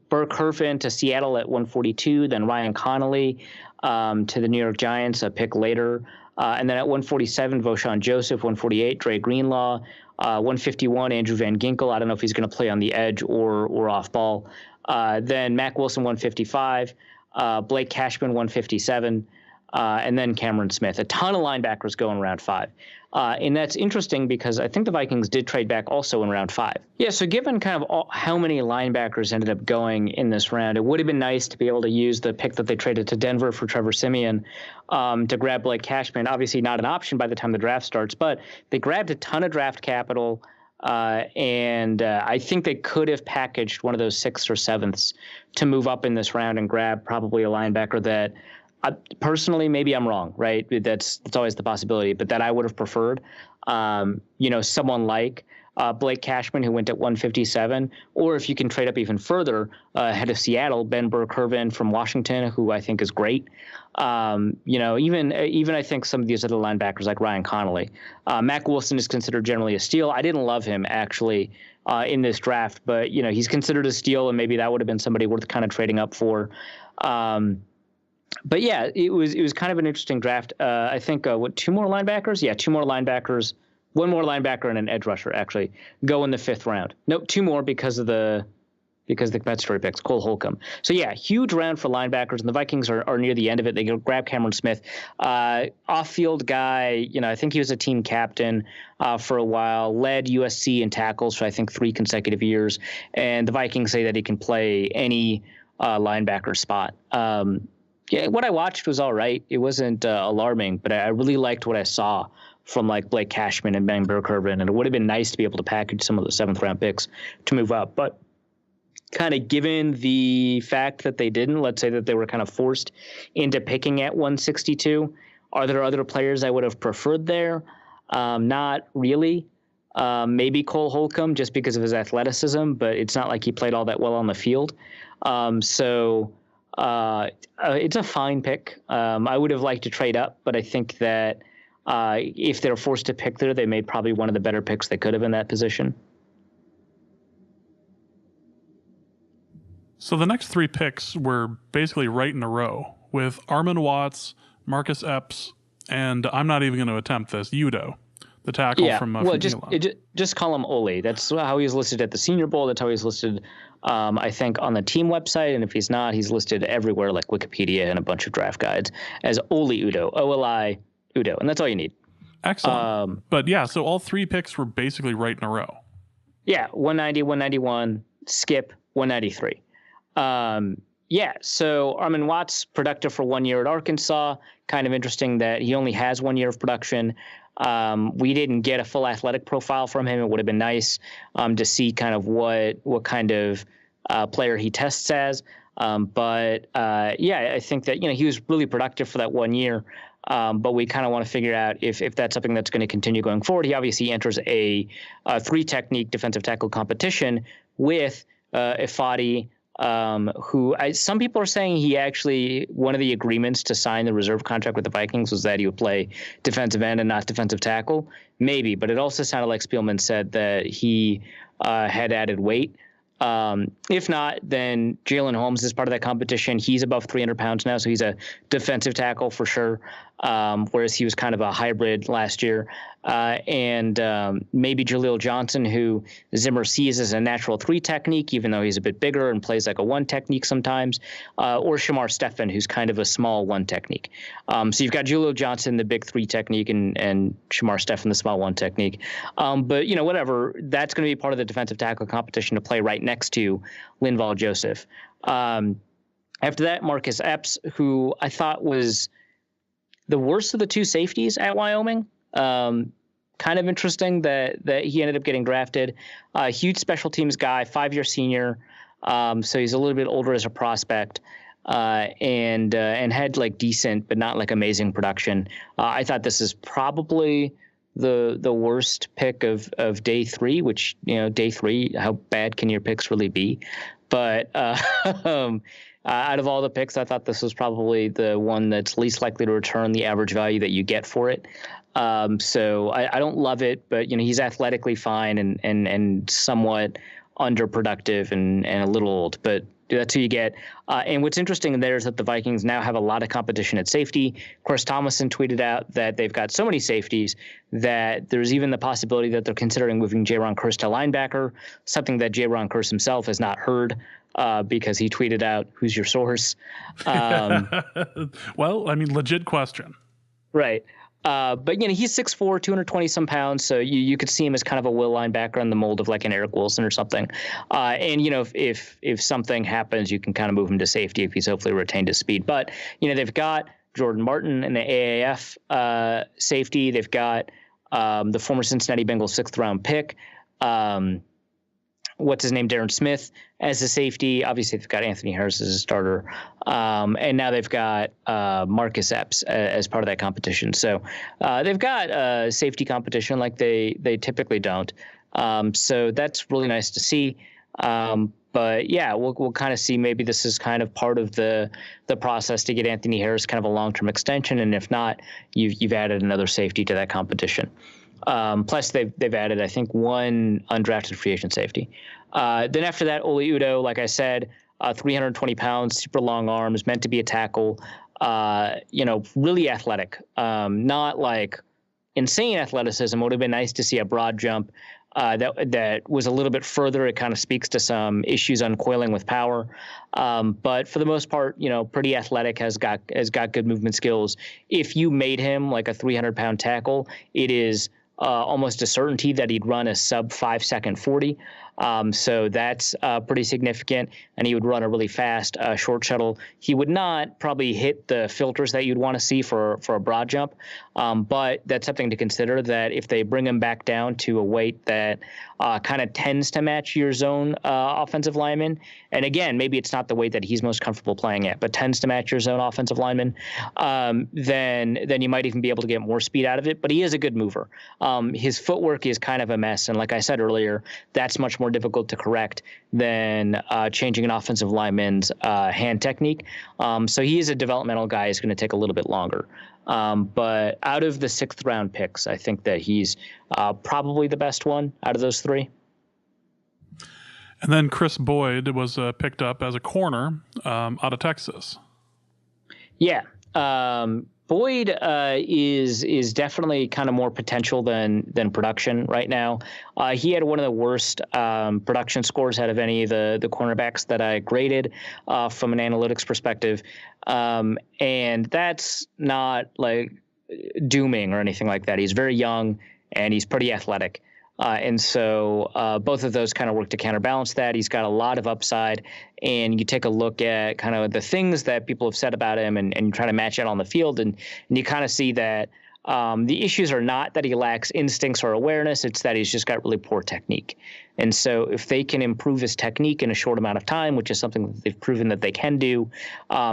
Burke Herfin to Seattle at 142, then Ryan Connolly to the New York Giants, a pick later. And then at 147, Voshan Joseph, 148, Dre Greenlaw, 151, Andrew Van Ginkel. I don't know if he's going to play on the edge or off ball. Then Mack Wilson, 155, Blake Cashman, 157, and then Cameron Smith. A ton of linebackers go in round 5. And that's interesting because I think the Vikings did trade back also in round 5. Yeah, so given kind of how many linebackers ended up going in this round, it would have been nice to be able to use the pick that they traded to Denver for Trevor Siemian to grab Blake Cashman. Obviously not an option by the time the draft starts, but they grabbed a ton of draft capital, and I think they could have packaged one of those 6th or 7ths to move up in this round and grab probably a linebacker that personally, maybe I'm wrong, right? That's always the possibility, but that I would have preferred, someone like Blake Cashman, who went at 157, or if you can trade up even further, ahead of Seattle, Ben Burke-Hervin from Washington, who I think is great. Even I think some of these other linebackers like Ryan Connolly. Mack Wilson is considered generally a steal. I didn't love him actually in this draft, but he's considered a steal, and maybe that would have been somebody worth kind of trading up for. But yeah, it was kind of an interesting draft. I think 2 more linebackers? Yeah, 2 more linebackers. 1 more linebacker and an edge rusher actually go in the 5th round. Nope, 2 more because the compensatory picks. Cole Holcomb. So yeah, huge round for linebackers, and the Vikings are near the end of it. They go grab Cameron Smith, off-field guy. I think he was a team captain for a while. Led USC in tackles for I think 3 consecutive years, and the Vikings say that he can play any linebacker spot. Yeah, what I watched was all right. It wasn't alarming, but I really liked what I saw from like Blake Cashman and Ben Burke-Hervin, and it would have been nice to be able to package some of the 7th round picks to move up. But kind of given the fact that they didn't, let's say that they were kind of forced into picking at 162, are there other players I would have preferred there? Not really. maybe Cole Holcomb just because of his athleticism, but it's not like he played all that well on the field. So it's a fine pick. I would have liked to trade up, but I think that if they're forced to pick there, they made probably one of the better picks they could have in that position. So the next 3 picks were basically right in a row with Armin Watts, Marcus Epps, and I'm not even going to attempt this, Udo, the tackle from just call him Ole. That's how he's listed at the Senior Bowl. That's how he's listed, I think, on the team website. And if he's not, he's listed everywhere like Wikipedia and a bunch of draft guides as Ole Udo, O-L-I Udo. And that's all you need. Excellent. But yeah, so all 3 picks were basically right in a row. Yeah, 190, 191, skip, 193. So Armin Watts, productive for 1 year at Arkansas. Kind of interesting that he only has 1 year of production. We didn't get a full athletic profile from him. It would have been nice to see kind of what kind of player he tests as. I think that he was really productive for that 1 year. But we kind of want to figure out if that's something that's going to continue going forward. He obviously enters a 3-technique defensive tackle competition with Ifadi. Some people are saying he actually, one of the agreements to sign the reserve contract with the Vikings was that he would play defensive end and not defensive tackle. Maybe, but it also sounded like Spielman said that he had added weight. If not, then Jalen Holmes is part of that competition. He's above 300 pounds now, so he's a defensive tackle for sure. Whereas he was kind of a hybrid last year. Maybe Jaleel Johnson, who Zimmer sees as a natural 3 technique, even though he's a bit bigger and plays like a 1 technique sometimes, or Shamar Stephen, who's kind of a small 1 technique. So you've got Jaleel Johnson, the big 3 technique, and Shamar Stephen, the small 1 technique. But whatever, that's going to be part of the defensive tackle competition to play right next to Linval Joseph. After that, Marcus Epps, who I thought was the worst of the 2 safeties at Wyoming. Kind of interesting that he ended up getting drafted. Huge special teams guy, 5-year senior. So he's a little bit older as a prospect, and had like decent but not like amazing production. I thought this is probably the worst pick of day 3, which day 3, how bad can your picks really be? But out of all the picks, I thought this was probably the one that's least likely to return the average value that you get for it. So I don't love it, but he's athletically fine and somewhat underproductive and a little old, but that's who you get. And what's interesting there is that the Vikings now have a lot of competition at safety. Chris Thomason tweeted out that they've got so many safeties that there's even the possibility that they're considering moving Jaron Kearse to linebacker, something that Jaron Kearse himself has not heard. Because he tweeted out, "Who's your source?" Well, I mean, legit question. Right. But he's 6'4", 220 some pounds, so you could see him as kind of a will linebacker in the mold of like an Eric Wilson or something. And if something happens, you can kind of move him to safety if he's hopefully retained his speed. But they've got Jordan Martin in the AAF safety. They've got the former Cincinnati Bengals 6th round pick. What's his name? Darren Smith as a safety. Obviously, they've got Anthony Harris as a starter. And now they've got Marcus Epps as part of that competition. So they've got a safety competition like they typically don't. So that's really nice to see. But yeah, we'll kind of see. Maybe this is kind of part of the process to get Anthony Harris kind of a long-term extension. And if not, you've added another safety to that competition. Plus, they've added, I think, 1 undrafted free agent safety. Then after that, Ole Udo, like I said, 320 pounds, super long arms, meant to be a tackle, really athletic. Not like insane athleticism. It would have been nice to see a broad jump that was a little bit further. It kind of speaks to some issues uncoiling with power. But for the most part, pretty athletic, has got good movement skills. If you made him like a 300-pound tackle, it is almost a certainty that he'd run a sub 5-second 40. So that's pretty significant. And he would run a really fast short shuttle. He would not probably hit the filters that you'd want to see for a broad jump. But that's something to consider, that if they bring him back down to a weight that kind of tends to match your zone offensive lineman, and again, maybe it's not the weight that he's most comfortable playing at, but tends to match your zone offensive lineman, then you might even be able to get more speed out of it. But he is a good mover. His footwork is kind of a mess, and like I said earlier, that's much more difficult to correct than changing an offensive lineman's hand technique. So he is a developmental guy. He's going to take a little bit longer. But out of the 6th round picks, I think that he's probably the best one out of those 3. And then Chris Boyd was picked up as a corner out of Texas. Yeah. Boyd is definitely kind of more potential than production right now. He had one of the worst production scores out of any of the cornerbacks that I graded from an analytics perspective. And that's not like dooming or anything like that. He's very young and he's pretty athletic. And so both of those kind of work to counterbalance that. He's got a lot of upside, and you take a look at kind of the things that people have said about him and you try to match it on the field, and you kind of see that the issues are not that he lacks instincts or awareness. It's that he's just got really poor technique. And so if they can improve his technique in a short amount of time, which is something that they've proven that they can do,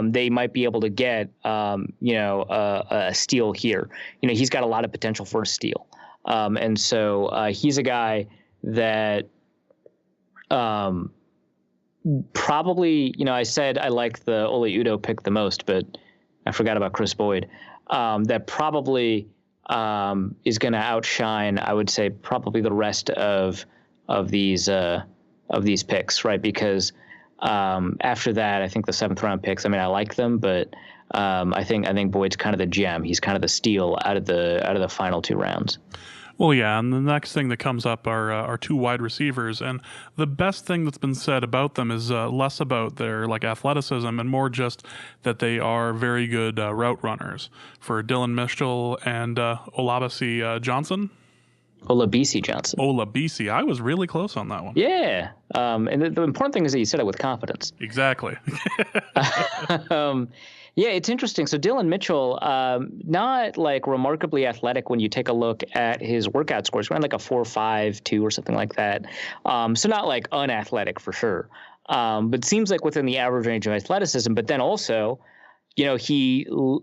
they might be able to get, a steal here. He's got a lot of potential for a steal. And so he's a guy that probably, I said I like the Ole Udoh pick the most, but I forgot about Chris Boyd. That probably is going to outshine, I would say, probably the rest of these picks, right? Because after that, I think the 7th round picks, I like them, but I think Boyd's kind of the gem. He's kind of the steal out of the final 2 rounds. Well, yeah, and the next thing that comes up are 2 wide receivers, and the best thing that's been said about them is less about their athleticism and more just that they are very good route runners. For Dylan Mitchell and Olabisi Johnson. Olabisi Johnson. Olabisi. I was really close on that one. Yeah. And the important thing is that you said it with confidence. Exactly. Yeah, it's interesting. So Dylan Mitchell, not remarkably athletic when you take a look at his workout scores. Ran like a 4.52 or something like that. So not unathletic for sure. But seems like within the average range of athleticism. But then also, he he was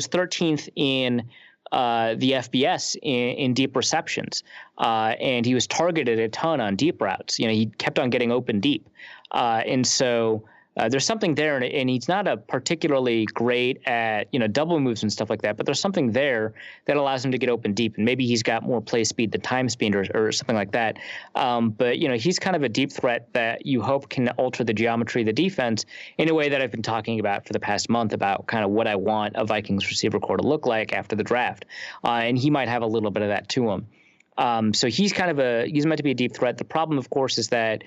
13th in the FBS in deep receptions. And he was targeted a ton on deep routes. He kept on getting open deep. And so there's something there, and he's not a particularly great at, double moves and stuff like that, but there's something there that allows him to get open deep, and maybe he's got more play speed than time speed or something like that. But, he's kind of a deep threat that you hope can alter the geometry of the defense in a way that I've been talking about for the past month about kind of what I want a Vikings receiver core to look like after the draft. And he might have a little bit of that to him. So he's meant to be a deep threat. The problem, of course, is that,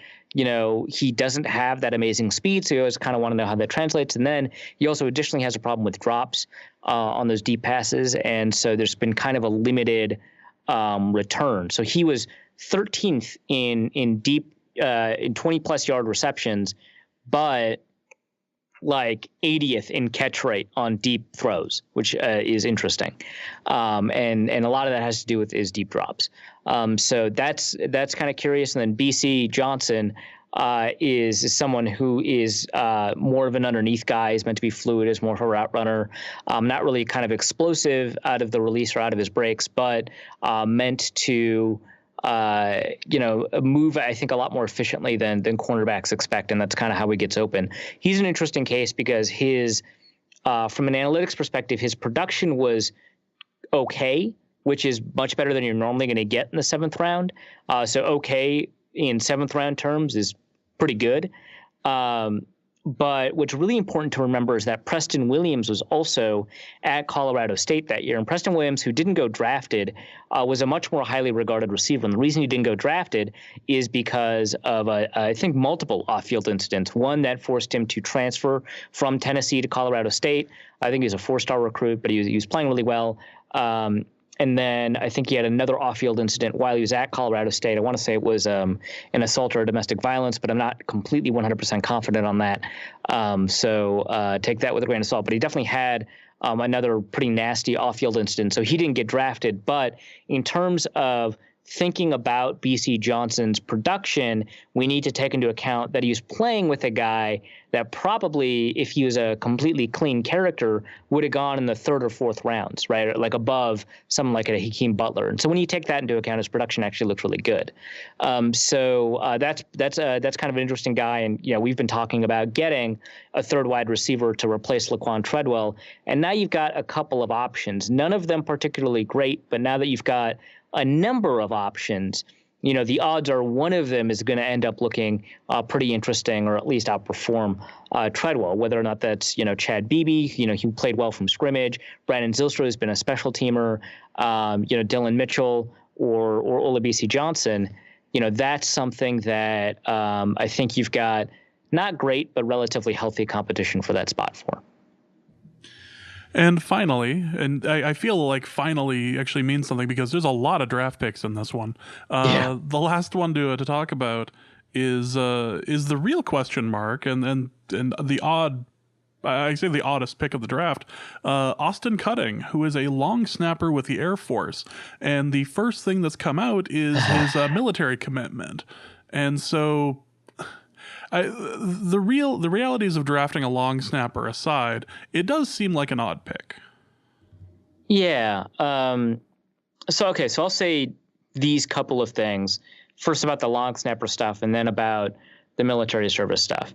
he doesn't have that amazing speed. So you always kind of want to know how that translates. And then he also additionally has a problem with drops on those deep passes. And so there's been kind of a limited return. So he was 13th in deep, in 20 plus yard receptions, but 80th in catch rate on deep throws, which is interesting. And a lot of that has to do with his deep drops. So that's kind of curious. And then BC Johnson is someone who is more of an underneath guy. He's meant to be fluid, is more of a route runner, not really kind of explosive out of the release or out of his breaks, but meant to move, I think, a lot more efficiently than cornerbacks expect, and that's kind of how he gets open. He's an interesting case because his, from an analytics perspective, his production was okay, which is much better than you're normally going to get in the 7th round. So okay in 7th round terms is pretty good. But what's really important to remember is that Preston Williams was also at Colorado State that year. And Preston Williams, who didn't go drafted, was a much more highly regarded receiver. And the reason he didn't go drafted is because of, I think, multiple off-field incidents. One that forced him to transfer from Tennessee to Colorado State. I think he was a 4-star recruit, but he was playing really well. And then I think he had another off-field incident while he was at Colorado State. I want to say it was an assault or domestic violence, but I'm not completely 100% confident on that. So take that with a grain of salt. But he definitely had another pretty nasty off-field incident. So he didn't get drafted. But in terms of thinking about BC Johnson's production, we need to take into account that he was playing with a guy that probably, if he was a completely clean character, would have gone in the third or fourth rounds, right? Like above someone like a Hakeem Butler. And so when you take that into account, his production actually looks really good. So that's kind of an interesting guy. And, we've been talking about getting a third wide receiver to replace Laquan Treadwell. And now you've got a couple of options, none of them particularly great, but now that you've got a number of options, the odds are one of them is going to end up looking pretty interesting, or at least outperform Treadwell. Whether or not that's Chad Beebe, he played well from scrimmage. Brandon Zylstra has been a special teamer. Dylan Mitchell or Olabisi Johnson. That's something that I think you've got not great but relatively healthy competition for that spot for. And finally, and I feel like finally actually means something because there's a lot of draft picks in this one. The last one to talk about is the real question mark and the odd, I say the oddest pick of the draft, Austin Cutting, who is a long snapper with the Air Force. And the first thing that's come out is his military commitment. And so the realities of drafting a long snapper aside, it does seem like an odd pick. Yeah. So I'll say these couple of things. First about the long snapper stuff, and then about the military service stuff.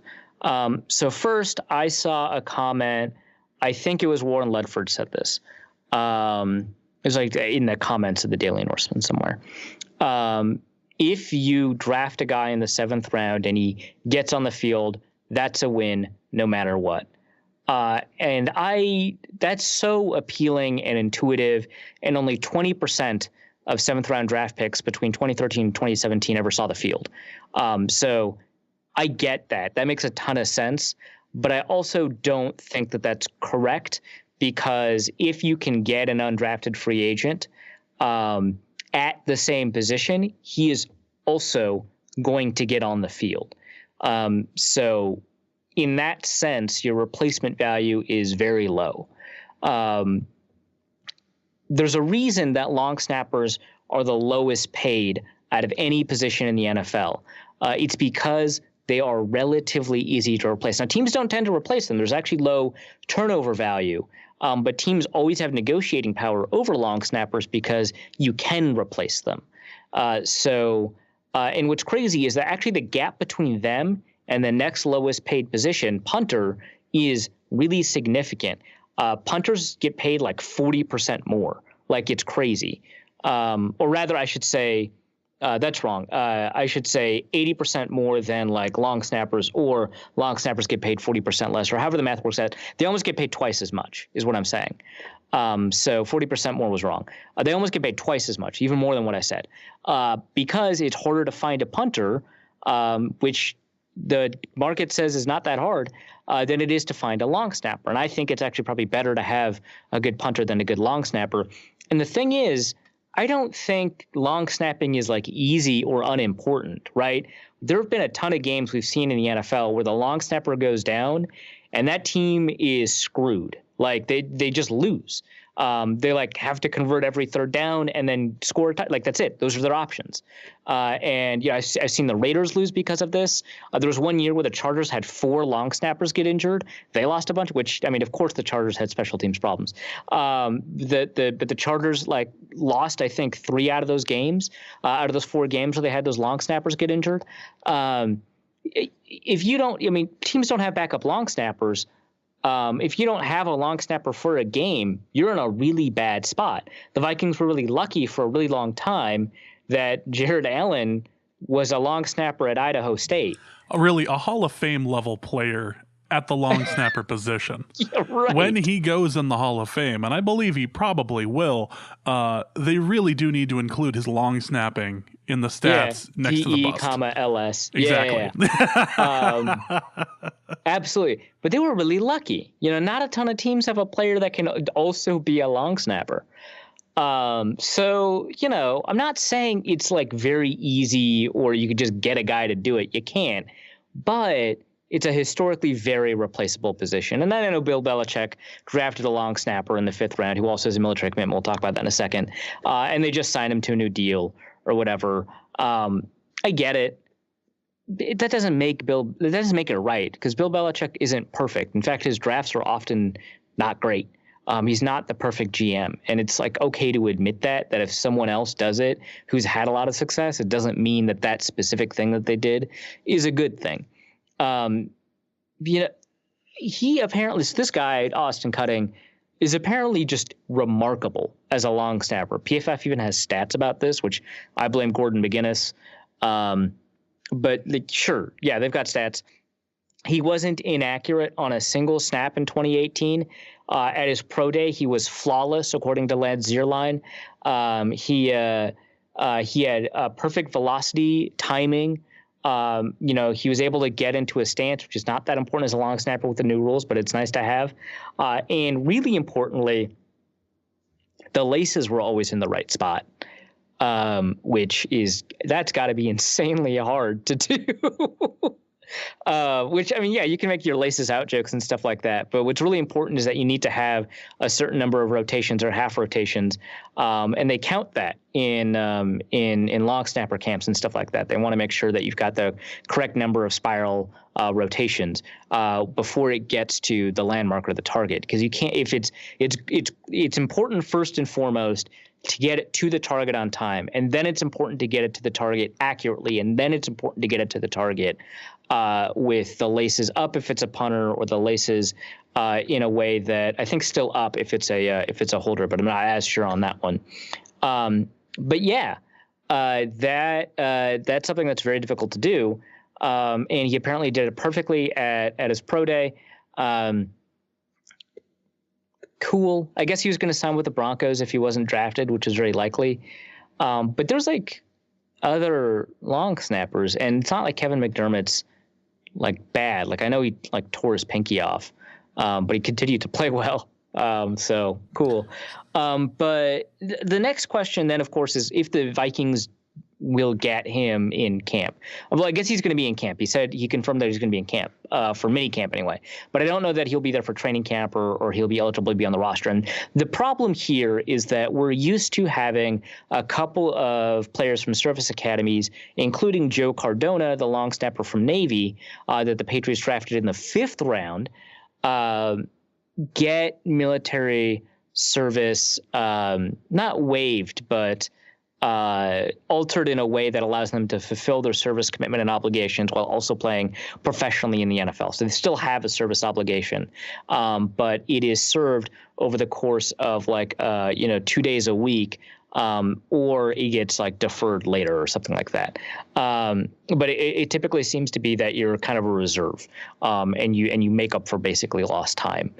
So first, I saw a comment. I think it was Warren Ledford said this. It was like in the comments of the Daily Norseman somewhere. If you draft a guy in the 7th round and he gets on the field, that's a win no matter what. And that's so appealing and intuitive, and only 20% of 7th round draft picks between 2013 and 2017 ever saw the field. So I get that. That makes a ton of sense, but I also don't think that that's correct, because if you can get an undrafted free agent, at the same position, he is also going to get on the field. So in that sense, your replacement value is very low. There's a reason that long snappers are the lowest paid out of any position in the NFL. It's because they are relatively easy to replace. Now, teams don't tend to replace them. There's actually low turnover value. But teams always have negotiating power over long snappers because you can replace them. And what's crazy is that actually the gap between them and the next lowest paid position, punter, is really significant. Punters get paid like 40% more. Like, it's crazy. Or rather, I should say, that's wrong. I should say 80% more than like long snappers, or long snappers get paid 40% less, or however the math works out. They almost get paid twice as much is what I'm saying. So 40% more was wrong. They almost get paid twice as much, even more than what I said, because it's harder to find a punter, which the market says is not that hard, than it is to find a long snapper. And I think it's actually probably better to have a good punter than a good long snapper. And the thing is, I don't think long snapping is like easy or unimportant, right? There have been a ton of games we've seen in the NFL where the long snapper goes down and that team is screwed. Like they just lose. They like have to convert every third down and then score. Like that's it. Those are their options. And I've seen the Raiders lose because of this. There was one year where the Chargers had 4 long snappers get injured. They lost a bunch. Which, I mean, of course, the Chargers had special teams problems. But the Chargers like lost, I think, 3 out of those games. Out of those 4 games where they had those long snappers get injured. If you don't, I mean, teams don't have backup long snappers. If you don't have a long snapper for a game, you're in a really bad spot. The Vikings were really lucky for a really long time that Jared Allen was a long snapper at Idaho State. Really, a Hall of Fame level player at the long snapper position. Yeah, right. When he goes in the Hall of Fame, and I believe he probably will, they really do need to include his long snapping in the stats next to the bust. LS. Exactly. Yeah. Absolutely. But they were really lucky. Not a ton of teams have a player that can also be a long snapper. So, I'm not saying it's like very easy or you could just get a guy to do it. You can't, but it's a historically very replaceable position. And then I know Bill Belichick drafted a long snapper in the 5th round who also has a military commitment. We'll talk about that in a second. And they just signed him to a new deal or whatever. I get it. That doesn't make it right, because Bill Belichick isn't perfect. In fact, his drafts are often not great. He's not the perfect GM, and it's like okay to admit that if someone else does it who's had a lot of success, it doesn't mean that specific thing that they did is a good thing. He apparently, this guy Austin Cutting is apparently just remarkable as a long snapper. PFF even has stats about this, which I blame Gordon McGuinness. But sure, yeah, they've got stats. He wasn't inaccurate on a single snap in 2018. At his pro day, he was flawless, according to Lance Zierlein. He had perfect velocity, timing. He was able to get into a stance, which is not that important as a long snapper with the new rules, but it's nice to have. And really importantly, the laces were always in the right spot, that's got to be insanely hard to do. You can make your laces out jokes and stuff like that. But what's really important is that you need to have a certain number of rotations or half rotations. And they count that in long snapper camps and stuff like that. They want to make sure that you've got the correct number of spiral rotations before it gets to the landmark or the target. Because you can't, if it's important first and foremost to get it to the target on time, and then it's important to get it to the target accurately, and then it's important to get it to the target with the laces up if it's a punter, or the laces in a way that I think still up if it's a holder, but I'm not as sure on that one. That's something that's very difficult to do, and he apparently did it perfectly at his pro day. Cool. I guess he was going to sign with the Broncos if he wasn't drafted, which is very likely. But there's like other long snappers, and it's not like Kevin McDermott's like bad. Like I know he like tore his pinky off, but he continued to play well. So cool. But the next question then, of course, is if the Vikings will get him in camp. Well, I guess he's going to be in camp. He confirmed that he's going to be in camp for mini camp anyway. But I don't know that he'll be there for training camp or he'll be eligible to be on the roster. And the problem here is that we're used to having a couple of players from service academies, including Joe Cardona, the long snapper from Navy, that the Patriots drafted in the 5th round, get military service not waived, but altered in a way that allows them to fulfill their service commitment and obligations while also playing professionally in the NFL. So they still have a service obligation, but it is served over the course of 2 days a week, or it gets like deferred later or something like that. But it typically seems to be that you're kind of a reserve, and you make up for basically lost time.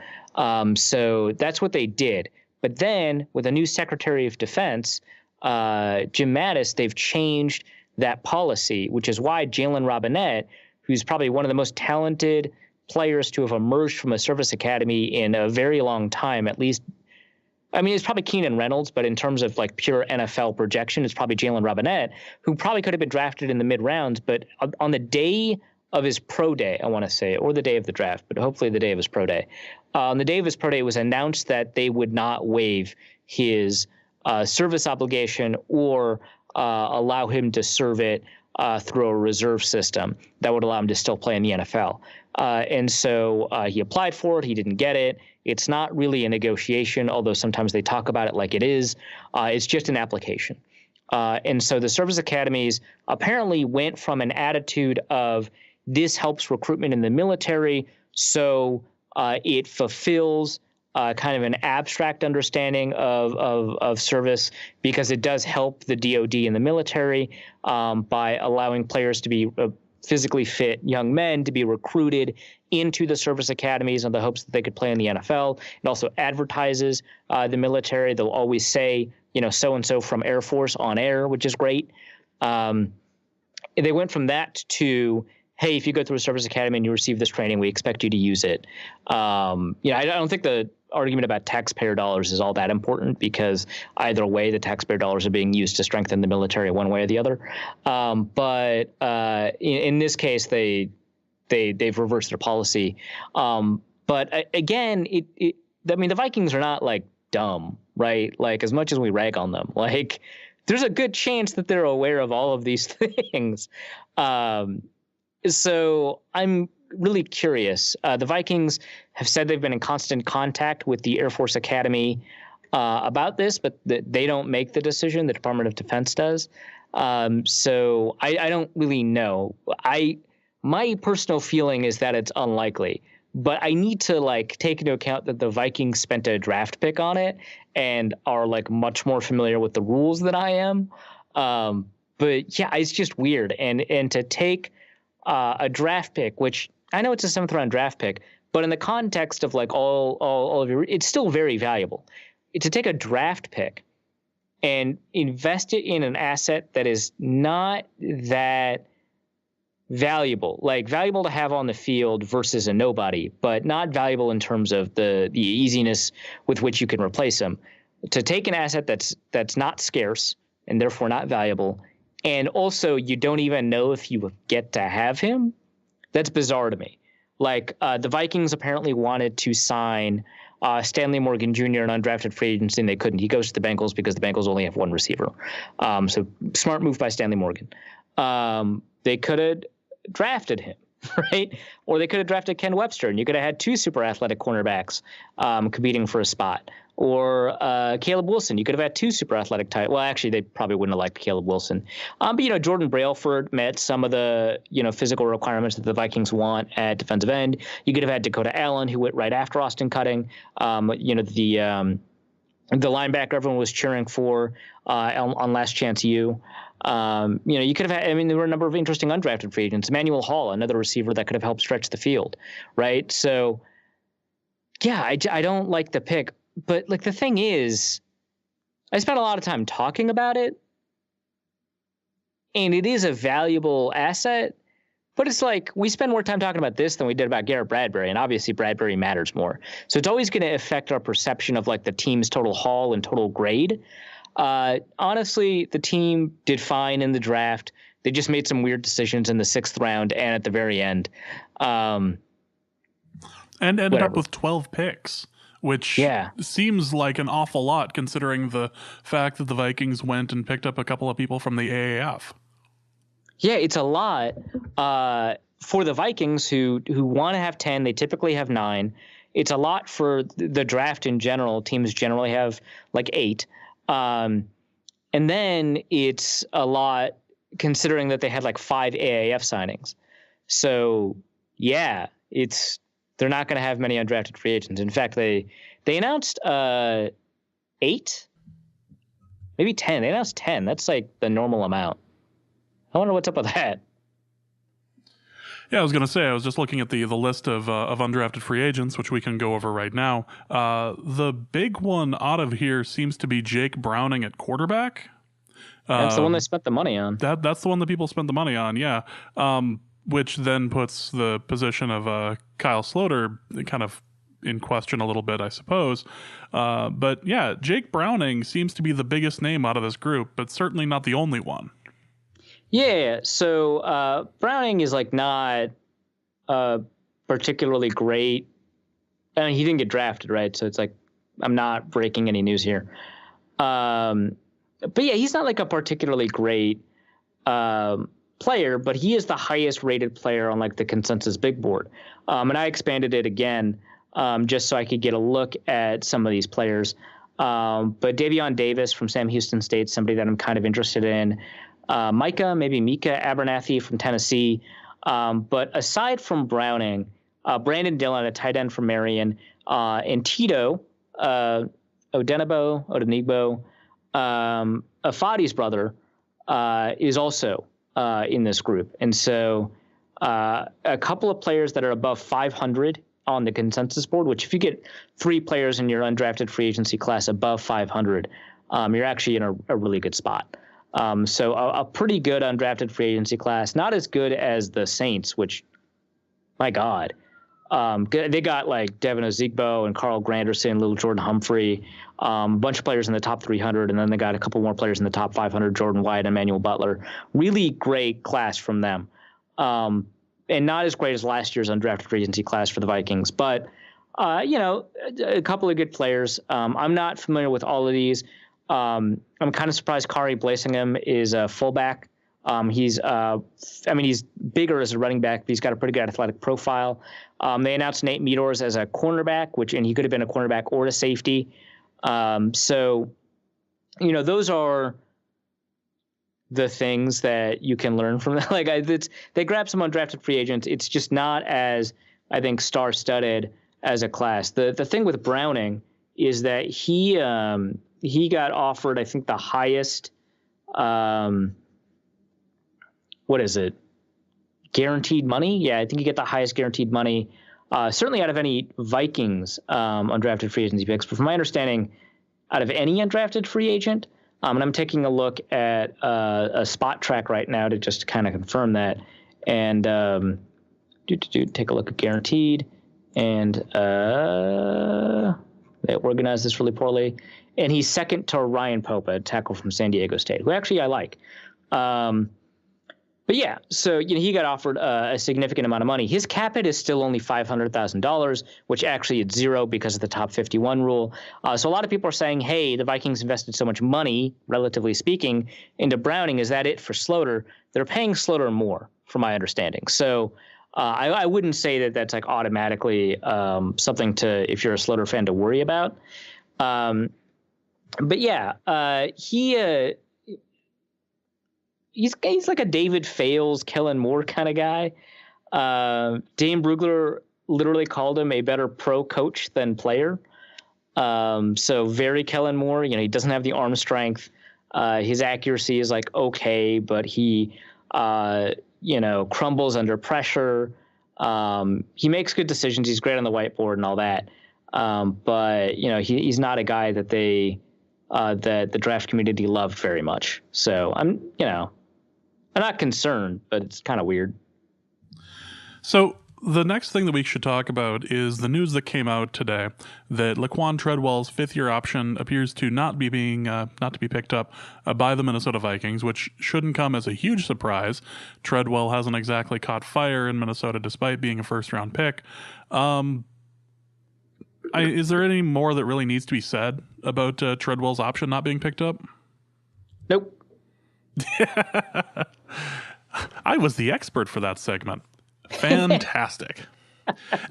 So that's what they did. But then with a new Secretary of Defense, Jim Mattis, they've changed that policy, which is why Jaylen Robinette, who's probably one of the most talented players to have emerged from a service academy in a very long time, at least. I mean, it's probably Keenan Reynolds, but in terms of like pure NFL projection, it's probably Jaylen Robinette, who probably could have been drafted in the mid rounds. But on the day of his pro day, I want to say, or the day of the draft, but hopefully the day of his pro day. On the day of his pro day, it was announced that they would not waive his service obligation or allow him to serve it through a reserve system that would allow him to still play in the NFL. And so he applied for it. He didn't get it. It's not really a negotiation, although sometimes they talk about it like it is. It's just an application. And so the service academies apparently went from an attitude of this helps recruitment in the military, so it fulfills kind of an abstract understanding of service, because it does help the DoD and the military by allowing players to be physically fit young men to be recruited into the service academies in the hopes that they could play in the NFL. It also advertises the military. They'll always say, so-and-so from Air Force on air, which is great. They went from that to, hey, if you go through a service academy and you receive this training, we expect you to use it. I don't think the argument about taxpayer dollars is all that important, because either way, the taxpayer dollars are being used to strengthen the military one way or the other. But in this case, they've reversed their policy. But again, I mean, the Vikings are not like dumb, right? Like, as much as we rag on them, like, there's a good chance that they're aware of all of these things. So I'm really curious. The Vikings have said they've been in constant contact with the Air Force Academy about this, but they don't make the decision. The Department of Defense does. So I don't really know. My personal feeling is that it's unlikely, but I need to like take into account that the Vikings spent a draft pick on it and are like much more familiar with the rules than I am. But yeah, it's just weird. And to take a draft pick, which I know it's a 7th round draft pick, but in the context of like all of your, it's still very valuable. To take a draft pick and invest it in an asset that is not that valuable, like valuable to have on the field versus a nobody, but not valuable in terms of the easiness with which you can replace him. To take an asset that's not scarce and therefore not valuable, and also you don't even know if you get to have him, that's bizarre to me. Like the Vikings apparently wanted to sign Stanley Morgan Jr., an undrafted free agent, and they couldn't. He goes to the Bengals because the Bengals only have one receiver. So smart move by Stanley Morgan. They could have drafted him, right? Or they could have drafted Ken Webster, and you could have had 2 super athletic cornerbacks competing for a spot. Or Caleb Wilson. You could have had 2 super athletic tight. Well, actually, they probably wouldn't have liked Caleb Wilson. But, Jordan Brailford met some of the, physical requirements that the Vikings want at defensive end. You could have had Dakota Allen, who went right after Austin Cutting. The linebacker everyone was cheering for on Last Chance U. You could have had, there were a number of interesting undrafted free agents. Emmanuel Hall, another receiver that could have helped stretch the field, right? So, yeah, I don't like the pick. But, like, the thing is, I spent a lot of time talking about it, and it is a valuable asset, but it's like we spend more time talking about this than we did about Garrett Bradbury, and obviously Bradbury matters more. So it's always going to affect our perception of, like, the team's total haul and total grade. Honestly, the team did fine in the draft. They just made some weird decisions in the 6th round and at the very end. And ended up with 12 picks. Which seems like an awful lot considering the fact that the Vikings went and picked up a couple of people from the AAF. Yeah, it's a lot for the Vikings who want to have 10. They typically have 9. It's a lot for the draft in general. Teams generally have like 8. And then it's a lot considering that they had like 5 AAF signings. So, yeah, they're not going to have many undrafted free agents. In fact, they announced 8, maybe 10. They announced 10. That's like the normal amount. I wonder what's up with that. Yeah, I was going to say, I was just looking at the list of undrafted free agents, which we can go over right now. The big one out of here seems to be Jake Browning at quarterback. That's the one they spent the money on. That's the one that people spent the money on, yeah. Which then puts the position of Kyle Sloter kind of in question a little bit, I suppose. But yeah, Jake Browning seems to be the biggest name out of this group, but certainly not the only one. Yeah, so Browning is like not particularly great. I mean, he didn't get drafted, right? So it's like I'm not breaking any news here. But yeah, he's not like a particularly great player, but he is the highest rated player on like the consensus big board. And I expanded it again just so I could get a look at some of these players. But Davion Davis from Sam Houston State, somebody that I'm kind of interested in. Mika Abernathy from Tennessee. But aside from Browning, Brandon Dillon, a tight end from Marion, and Tito Odenigbo, Afadi's brother, is also in this group. And so a couple of players that are above 500 on the consensus board, which if you get 3 players in your undrafted free agency class above 500, you're actually in a really good spot. So a pretty good undrafted free agency class, not as good as the Saints, which, my God, They got like Devin Ozigbo and Carl Granderson, Little Jordan Humphrey, a bunch of players in the top 300, and then they got a couple more players in the top 500, Jordan White and Emmanuel Butler. Really great class from them. And not as great as last year's undrafted free agency class for the Vikings, but a couple of good players. I'm not familiar with all of these. I'm kind of surprised Kari Blasingham is a fullback. He's bigger as a running back, but he's got a pretty good athletic profile. They announced Nate Meadors as a cornerback, and he could have been a cornerback or a safety. So those are the things that you can learn from that. They grab some undrafted free agents. It's just not as, I think, star-studded as a class. The thing with Browning is that he got offered, I think, the highest, what is it? Guaranteed money? Yeah, I think you get the highest guaranteed money, certainly out of any Vikings undrafted free agency picks. But from my understanding, out of any undrafted free agent, and I'm taking a look at a spot track right now to just kind of confirm that. And take a look at guaranteed. And they organized this really poorly. And he's second to Ryan Pope, a tackle from San Diego State, who actually I like. But yeah, so he got offered a significant amount of money. His cap hit is still only $500,000, which actually it's zero because of the top 51 rule. So a lot of people are saying, hey, the Vikings invested so much money, relatively speaking, into Browning. Is that it for Sloter? They're paying Sloter more, from my understanding. So I wouldn't say that that's like automatically something to, if you're a Sloter fan, to worry about. But yeah, he's like a David Fales, Kellen Moore kind of guy. Dane Brugler literally called him a better pro coach than player. So very Kellen Moore. He doesn't have the arm strength. His accuracy is like okay, but he crumbles under pressure. He makes good decisions. He's great on the whiteboard and all that. But he's not a guy that that the draft community loved very much. So I'm not concerned, but it's kind of weird. So the next thing that we should talk about is the news that came out today that Laquan Treadwell's fifth-year option appears to not be picked up by the Minnesota Vikings, which shouldn't come as a huge surprise. Treadwell hasn't exactly caught fire in Minnesota despite being a first-round pick. Is there any more that really needs to be said about Treadwell's option not being picked up? Nope. I was the expert for that segment. Fantastic.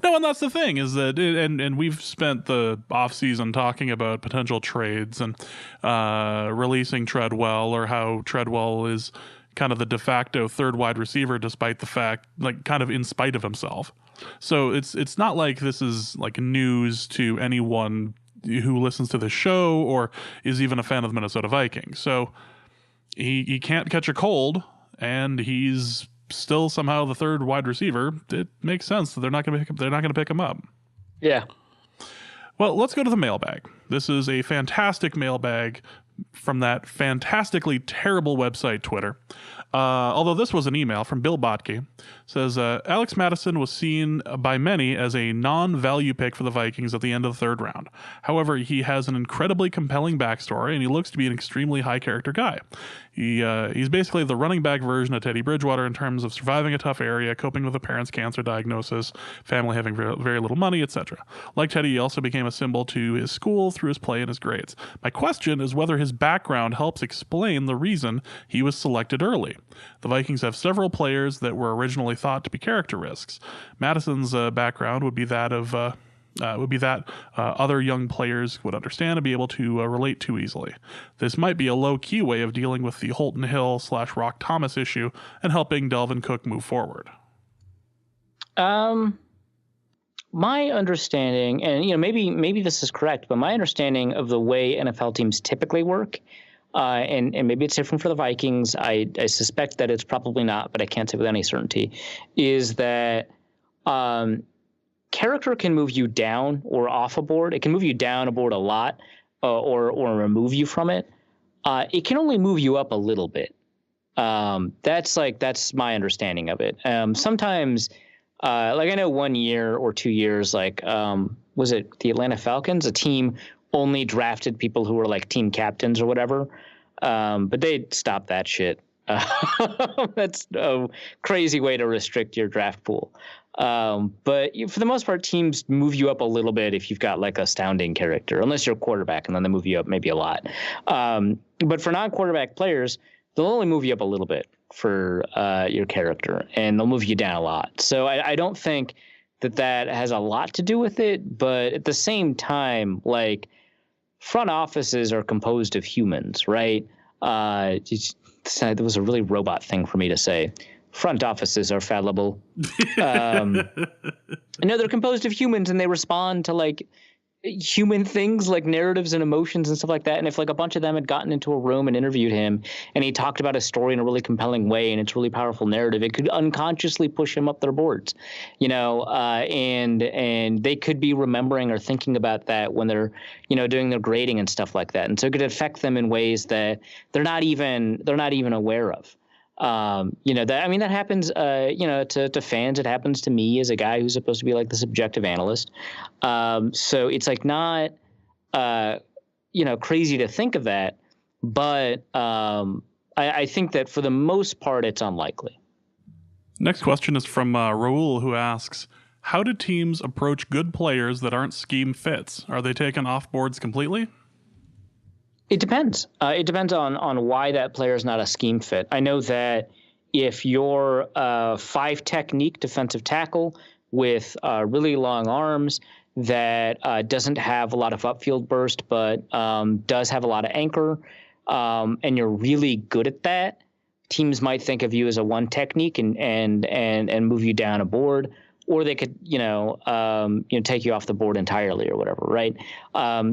No, and that's the thing is that, and we've spent the offseason talking about potential trades and releasing Treadwell, or how Treadwell is kind of the de facto third wide receiver, despite the fact, like, kind of in spite of himself. So it's not like this is like news to anyone who listens to the show or is even a fan of the Minnesota Vikings. So he can't catch a cold, and he's still somehow the third wide receiver. It makes sense that they're not going to pick him up. Yeah. Well, let's go to the mailbag. This is a fantastic mailbag from that fantastically terrible website, Twitter. Although this was an email from Bill Botke. Says, Alex Madison was seen by many as a non-value pick for the Vikings at the end of the third round. However, he has an incredibly compelling backstory, and he looks to be an extremely high-character guy. He's basically the running back version of Teddy Bridgewater in terms of surviving a tough area, coping with a parent's cancer diagnosis, family having very little money, etc. Like Teddy, he also became a symbol to his school through his play and his grades. My question is whether his background helps explain the reason he was selected early. The Vikings have several players that were originally thought to be character risks. Madison's background would be that of other young players would understand and be able to relate to easily. This might be a low-key way of dealing with the Holton Hill / Rock Thomas issue and helping Delvin Cook move forward. My understanding, and maybe this is correct, but my understanding of the way NFL teams typically work, and maybe it's different for the Vikings, I suspect that it's probably not, but I can't say with any certainty, is that character can move you down or off a board. It can move you down a board a lot, or remove you from it. It can only move you up a little bit. That's my understanding of it. Sometimes like I know 1 year or 2 years, like was it the Atlanta Falcons? A team only drafted people who were like team captains or whatever, but they stopped that shit. That's a crazy way to restrict your draft pool. But for the most part, teams move you up a little bit if you've got like a astounding character, unless you're a quarterback, and then they move you up maybe a lot. But for non-quarterback players, they'll only move you up a little bit for your character, and they'll move you down a lot. So I don't think that has a lot to do with it. But at the same time, like, front offices are composed of humans, right? That was a really robot thing for me to say. Front offices are fallible. No, they're composed of humans, and they respond to like human things like narratives and emotions and stuff like that. And if like a bunch of them had gotten into a room and interviewed him, and he talked about a story in a really compelling way, and it's really powerful narrative, it could unconsciously push him up their boards, and they could be remembering or thinking about that when they're, doing their grading and stuff like that. And so it could affect them in ways that they're not even aware of. That happens, to fans. It happens to me as a guy who's supposed to be like the subjective analyst. So it's like not, crazy to think of that, but I think that for the most part, it's unlikely. Next question is from Raul, who asks, how do teams approach good players that aren't scheme fits? Are they taken off boards completely? It depends. It depends on why that player is not a scheme fit. I know that if you're a 5 technique defensive tackle with really long arms that doesn't have a lot of upfield burst, but does have a lot of anchor, and you're really good at that, teams might think of you as a 1 technique and move you down a board. Or they could, take you off the board entirely or whatever, right?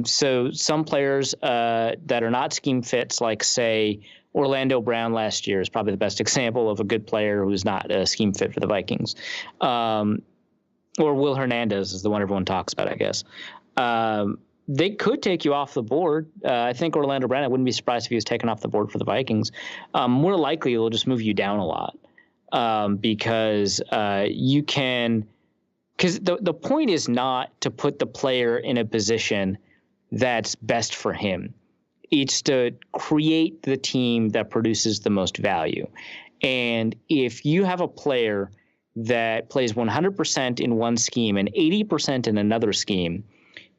So some players that are not scheme fits, like say Orlando Brown last year is probably the best example of a good player who's not a scheme fit for the Vikings. Or Will Hernandez is the one everyone talks about, I guess. They could take you off the board. I think Orlando Brown, I wouldn't be surprised if he was taken off the board for the Vikings. More likely, they'll just move you down a lot. Because you can, because the point is not to put the player in a position that's best for him. It's to create the team that produces the most value. And if you have a player that plays 100% in one scheme and 80% in another scheme,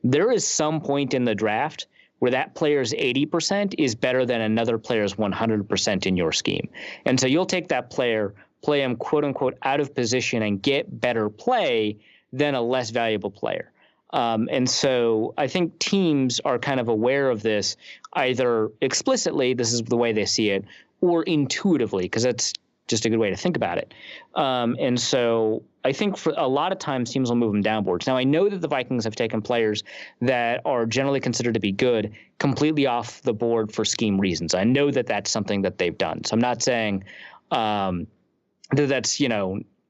there is some point in the draft where that player's 80% is better than another player's 100% in your scheme. And so you'll take that player, play him quote unquote out of position, and get better play than a less valuable player. And so I think teams are kind of aware of this, either explicitly, this is the way they see it, or intuitively, because that's just a good way to think about it. And so I think for a lot of times teams will move them downboards. Now, I know that the Vikings have taken players that are generally considered to be good completely off the board for scheme reasons. I know that that's something that they've done. So I'm not saying that's,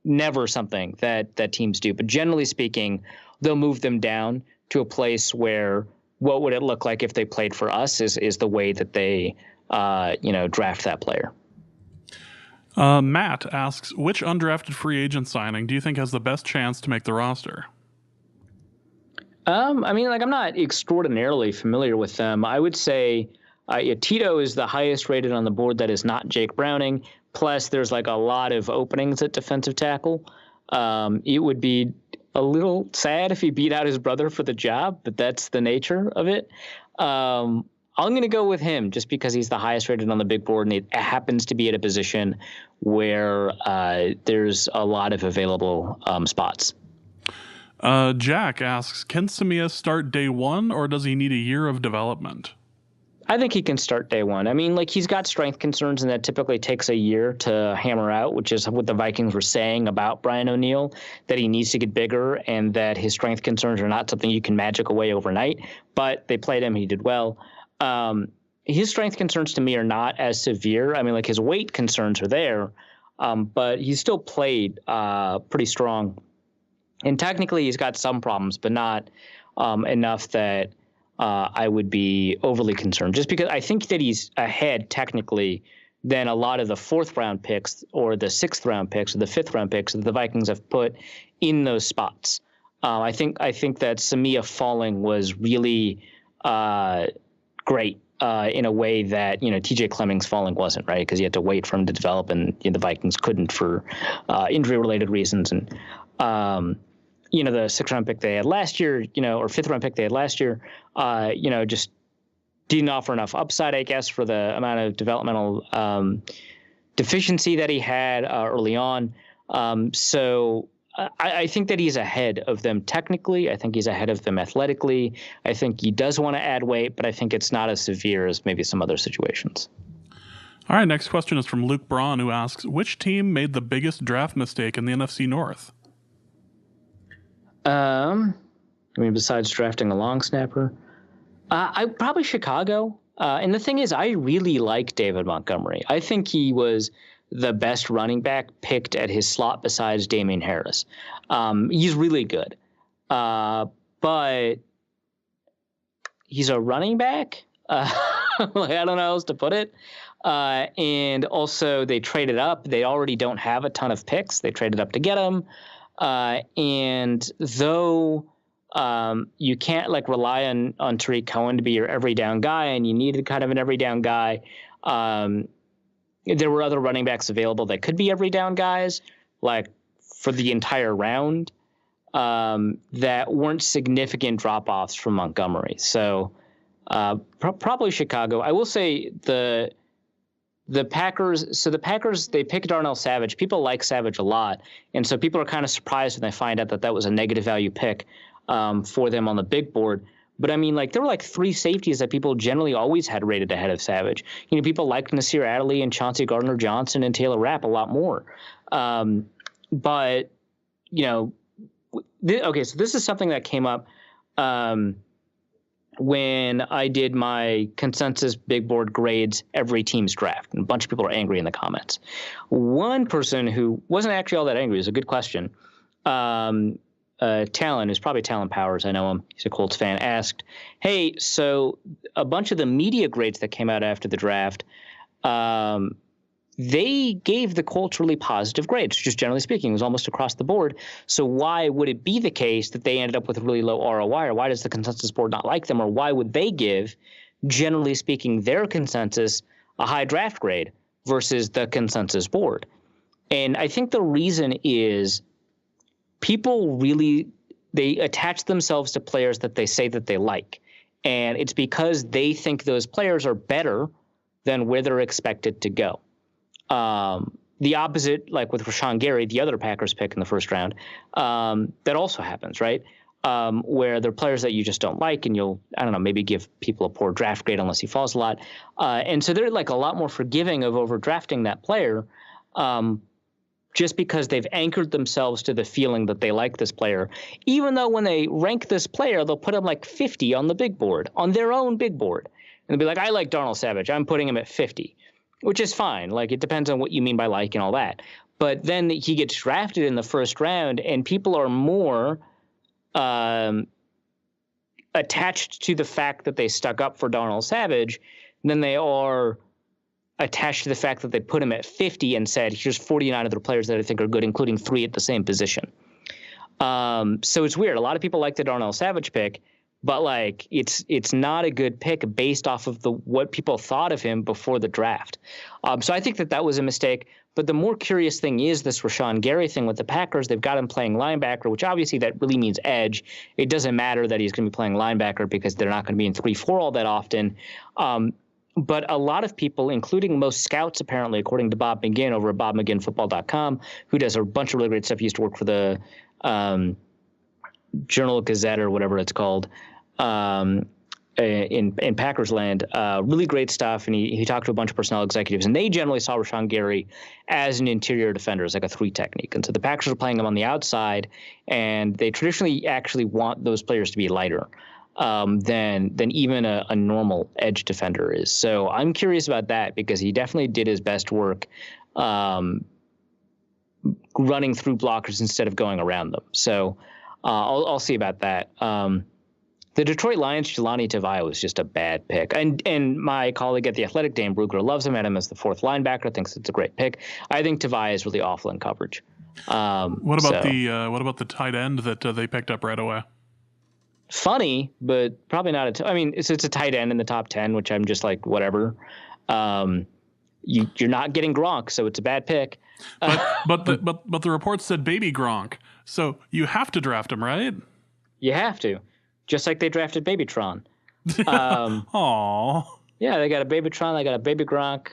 never something that teams do. But generally speaking, they'll move them down to a place where what would it look like if they played for us is the way that they, draft that player. Matt asks, which undrafted free agent signing do you think has the best chance to make the roster? I'm not extraordinarily familiar with them. I would say Tito is the highest rated on the board that is not Jake Browning. Plus, there's like a lot of openings at defensive tackle. It would be a little sad if he beat out his brother for the job, but that's the nature of it. I'm going to go with him just because he's the highest rated on the big board, and it happens to be at a position where there's a lot of available spots. Jack asks, can Samia start day one, or does he need a year of development? I think he can start day one. He's got strength concerns, and that typically takes a year to hammer out, which is what the Vikings were saying about Brian O'Neill, that he needs to get bigger and that his strength concerns are not something you can magic away overnight. But they played him. He did well. His strength concerns to me are not as severe. His weight concerns are there, but he's still played pretty strong. And technically, he's got some problems, but not enough that I would be overly concerned. Just because I think that he's ahead technically than a lot of the 4th round picks or the 6th round picks or the 5th round picks that the Vikings have put in those spots. I think that Samia falling was really great in a way that, TJ Clemmings falling wasn't, right? Because you had to wait for him to develop, and the Vikings couldn't for injury-related reasons. And, the 6th round pick they had last year, or 5th round pick they had last year, just didn't offer enough upside, I guess, for the amount of developmental deficiency that he had early on. So I think that he's ahead of them technically. I think he's ahead of them athletically. I think he does want to add weight, but I think it's not as severe as maybe some other situations. All right, next question is from Luke Braun, who asks, which team made the biggest draft mistake in the NFC North? Besides drafting a long snapper, I probably Chicago. And the thing is, I really like David Montgomery. I think he was the best running back picked at his slot besides Damian Harris. He's really good. But he's a running back. I don't know how else to put it. And also they traded up. They already don't have a ton of picks. They traded up to get him. And though you can't rely on Tariq Cohen to be your every down guy, and you needed kind of an every down guy, there were other running backs available that could be every down guys, for the entire round, that weren't significant drop-offs from Montgomery. So probably Chicago. I will say the Packers. So the Packers, they picked Darnell Savage. People like Savage a lot, and so people are kind of surprised when they find out that was a negative value pick for them on the big board. But there were 3 safeties that people generally always had rated ahead of Savage. People liked Nasir Adderley and Chauncey Gardner-Johnson and Taylor Rapp a lot more. Okay, so this is something that came up when I did my consensus big board grades every team's draft. And a bunch of people are angry in the comments. One person who wasn't actually all that angry, is a good question, Talon, who's probably Talon Powers, I know him, he's a Colts fan, asked, hey, so a bunch of the media grades that came out after the draft, they gave the Colts really positive grades, just generally speaking. It was almost across the board. So why would it be the case that they ended up with really low ROI, or why does the consensus board not like them, or why would they give, generally speaking, their consensus a high draft grade versus the consensus board? And I think the reason is people they attach themselves to players that they say that they like. And it's because they think those players are better than where they're expected to go. The opposite, with Rashawn Gary, the other Packers pick in the first round, that also happens, right? Where they're players that you just don't like, and you'll, maybe give people a poor draft grade unless he falls a lot. And so they're a lot more forgiving of overdrafting that player, just because they've anchored themselves to the feeling that they like this player, even though when they rank this player, they'll put him 50 on the big board, on their own big board. And they'll be like, I like Darnell Savage, I'm putting him at 50, which is fine. It depends on what you mean by like and all that. But then he gets drafted in the first round, and people are more attached to the fact that they stuck up for Darnell Savage than they are attached to the fact that they put him at 50 and said, here's 49 other players that I think are good, including 3 at the same position. So it's weird. A lot of people like the Darnell Savage pick, but it's not a good pick based off of what people thought of him before the draft. So I think that was a mistake. But the more curious thing is this Rashawn Gary thing with the Packers. They've got him playing linebacker, which obviously that really means edge. It doesn't matter that he's going to be playing linebacker because they're not going to be in 3-4 all that often. But a lot of people, including most scouts, apparently, according to Bob McGinn over at BobMcGinnFootball.com, who does a bunch of really great stuff. He used to work for the Journal Gazette or whatever it's called in Packers land. Really great stuff. And he talked to a bunch of personnel executives, and they generally saw Rashawn Gary as an interior defender, as a 3 technique. And so the Packers are playing him on the outside, and they traditionally actually want those players to be lighter than even a normal edge defender is. So I'm curious about that, because he definitely did his best work running through blockers instead of going around them. So I'll see about that. The The Detroit Lions, Jelani Tavai was just a bad pick. And my colleague at The Athletic, Dan Brugler, loves him, had him as the 4th linebacker, thinks it's a great pick. I think Tavai is really awful in coverage. What about the tight end that they picked up right away? Funny, but probably not. I mean, it's a tight end in the top 10, which I'm just like, whatever. You're not getting Gronk, so it's a bad pick. But the report said baby Gronk, so you have to draft him, right? You have to, just like they drafted Babytron. Aww. Yeah, they got a Babytron, they got a baby Gronk,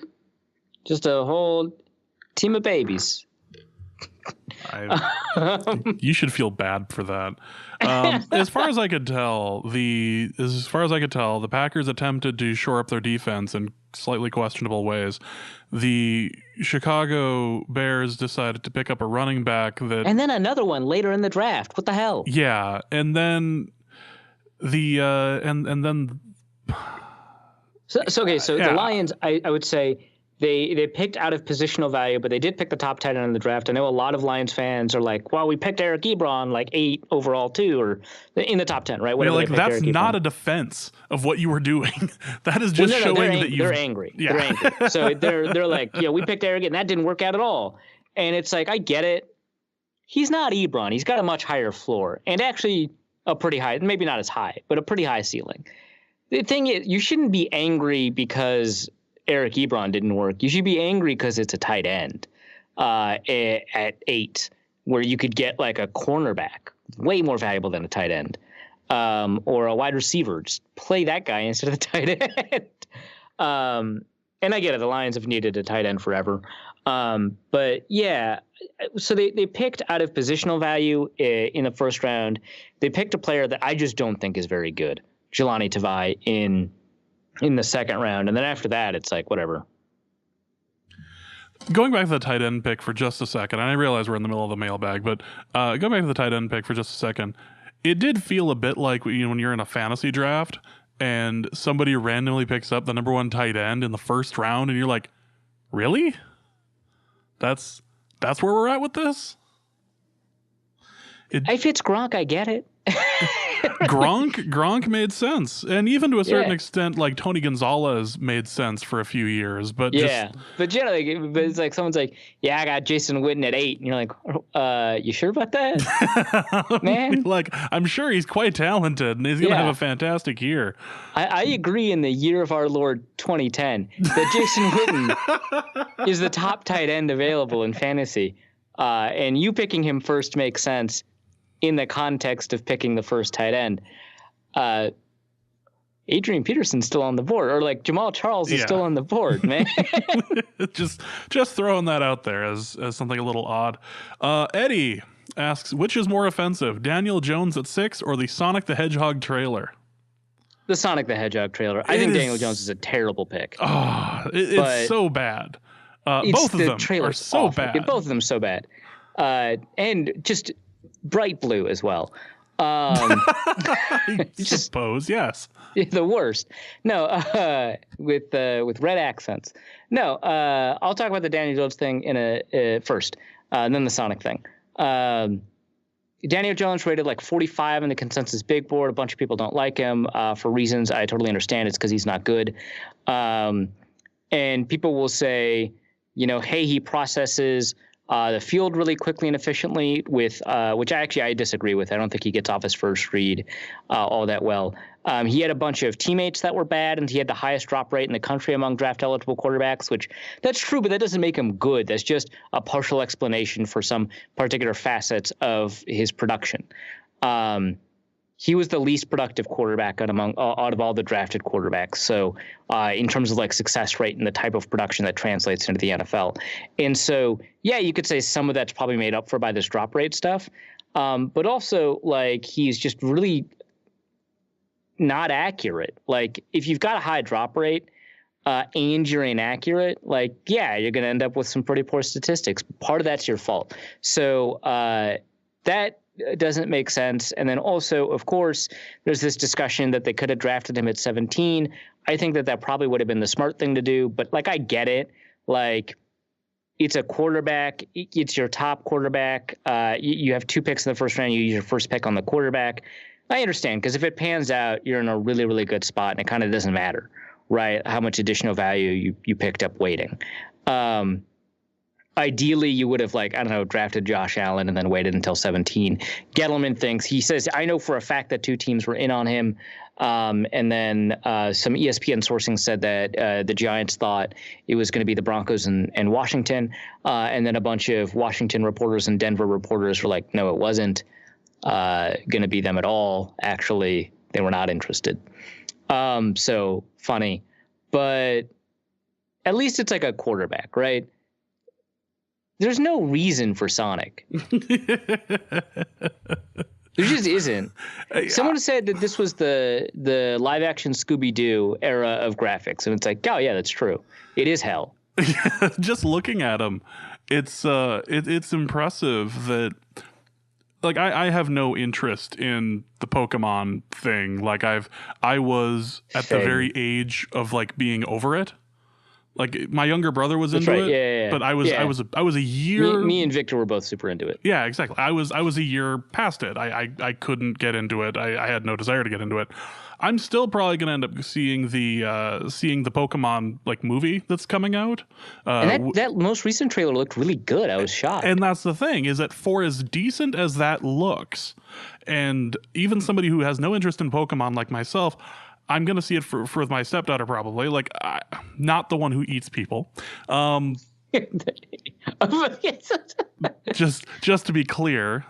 just a whole team of babies. You should feel bad for that. As far as I could tell, the Packers attempted to shore up their defense in slightly questionable ways. The Chicago Bears decided to pick up a running back and then another one later in the draft. What the hell? Yeah, and then the the Lions, I would say. They picked out of positional value, but they did pick the top tight end in the draft. I know a lot of Lions fans are like, well, we picked Eric Ebron like 8 overall too, or in the top 10, right? Whatever. Like, that's not a defense of what you were doing. That is just showing that they're angry. Yeah. They're angry. So they're like, yeah, we picked Eric and that didn't work out at all. And it's like, I get it. He's not Ebron. He's got a much higher floor and actually a pretty high, maybe not as high, but a pretty high ceiling. The thing is, you shouldn't be angry because Eric Ebron didn't work. You should be angry because it's a tight end at 8, where you could get like a cornerback, way more valuable than a tight end, or a wide receiver. Just play that guy instead of the tight end. And I get it. The Lions have needed a tight end forever. But yeah, so they picked out of positional value in the first round. They picked a player that I just don't think is very good, Jelani Tavai, in the second round. And then after that, it's like, whatever. Going back to the tight end pick for just a second, and I realize we're in the middle of the mailbag, but going back to the tight end pick for just a second, it did feel a bit like when you're in a fantasy draft and somebody randomly picks up the number 1 tight end in the first round, and you're like, really? That's where we're at with this? If it's Gronk, I get it. Gronk made sense, and even to a certain extent, like Tony Gonzalez made sense for a few years. But generally, but it's like someone's like, "Yeah, I got Jason Witten at 8," and you're like, "You sure about that, man?" Like, I'm sure he's quite talented, and he's gonna have a fantastic year. I agree. In the year of our Lord 2010, that Jason Witten is the top tight end available in fantasy, and you picking him first makes sense in the context of picking the first tight end. Adrian Peterson's still on the board, or like Jamal Charles is still on the board, man. just throwing that out there as something a little odd. Eddie asks, which is more offensive, Daniel Jones at 6 or the Sonic the Hedgehog trailer? The Sonic the Hedgehog trailer. I think Daniel Jones is a terrible pick. It's so bad. Both of them are so bad. Both of them so bad. And just bright blue as well. I suppose, yes. The worst. No, with red accents. No, I'll talk about the Daniel Jones thing in first, and then the Sonic thing. Daniel Jones rated like 45 in the consensus big board. A bunch of people don't like him for reasons I totally understand. It's because he's not good. And people will say, hey, he processes the field really quickly and efficiently, with which I disagree with. I don't think he gets off his first read all that well. He had a bunch of teammates that were bad, and he had the highest drop rate in the country among draft-eligible quarterbacks, which that's true, but that doesn't make him good. That's just a partial explanation for some particular facets of his production. He was the least productive quarterback out of all the drafted quarterbacks. So in terms of like success rate and the type of production that translates into the NFL. And so, yeah, you could say some of that's probably made up for by this drop rate stuff. But also, like, he's just really not accurate. Like, if you've got a high drop rate and you're inaccurate, like, yeah, you're going to end up with some pretty poor statistics. Part of that's your fault. So that doesn't make sense. And then also, of course, there's this discussion that they could have drafted him at 17. I think that probably would have been the smart thing to do. But, like, I get it. Like, it's a quarterback. It's your top quarterback. You have 2 picks in the first round. You use your first pick on the quarterback. I understand, because if it pans out, you're in a really, really good spot, and it kind of doesn't matter, right? How much additional value you picked up waiting. Ideally, you would have, like, I don't know, drafted Josh Allen and then waited until 17. Gettleman he says, I know for a fact that 2 teams were in on him. And then some ESPN sourcing said that the Giants thought it was going to be the Broncos and Washington. And then a bunch of Washington reporters and Denver reporters were like, no, it wasn't going to be them at all. Actually, they were not interested. So funny. But at least it's like a quarterback, right? There's no reason for Sonic. There just isn't. Someone said that this was the live action Scooby-Doo era of graphics, and it's like, oh yeah, that's true. It is hell. Just looking at him, it's impressive that, like, I have no interest in the Pokemon thing. Like, I was at the very age of, like, being over it. Like, my younger brother was into it, yeah. But I was a year. Me and Victor were both super into it. Yeah, exactly. I was a year past it. I couldn't get into it. I had no desire to get into it. I'm still probably going to end up seeing the Pokemon, like, movie that's coming out. And that most recent trailer looked really good. I was shocked. And that's the thing, is that for as decent as that looks, and even somebody who has no interest in Pokemon like myself, I'm going to see it for my stepdaughter probably. Like, not the one who eats people. Just to be clear,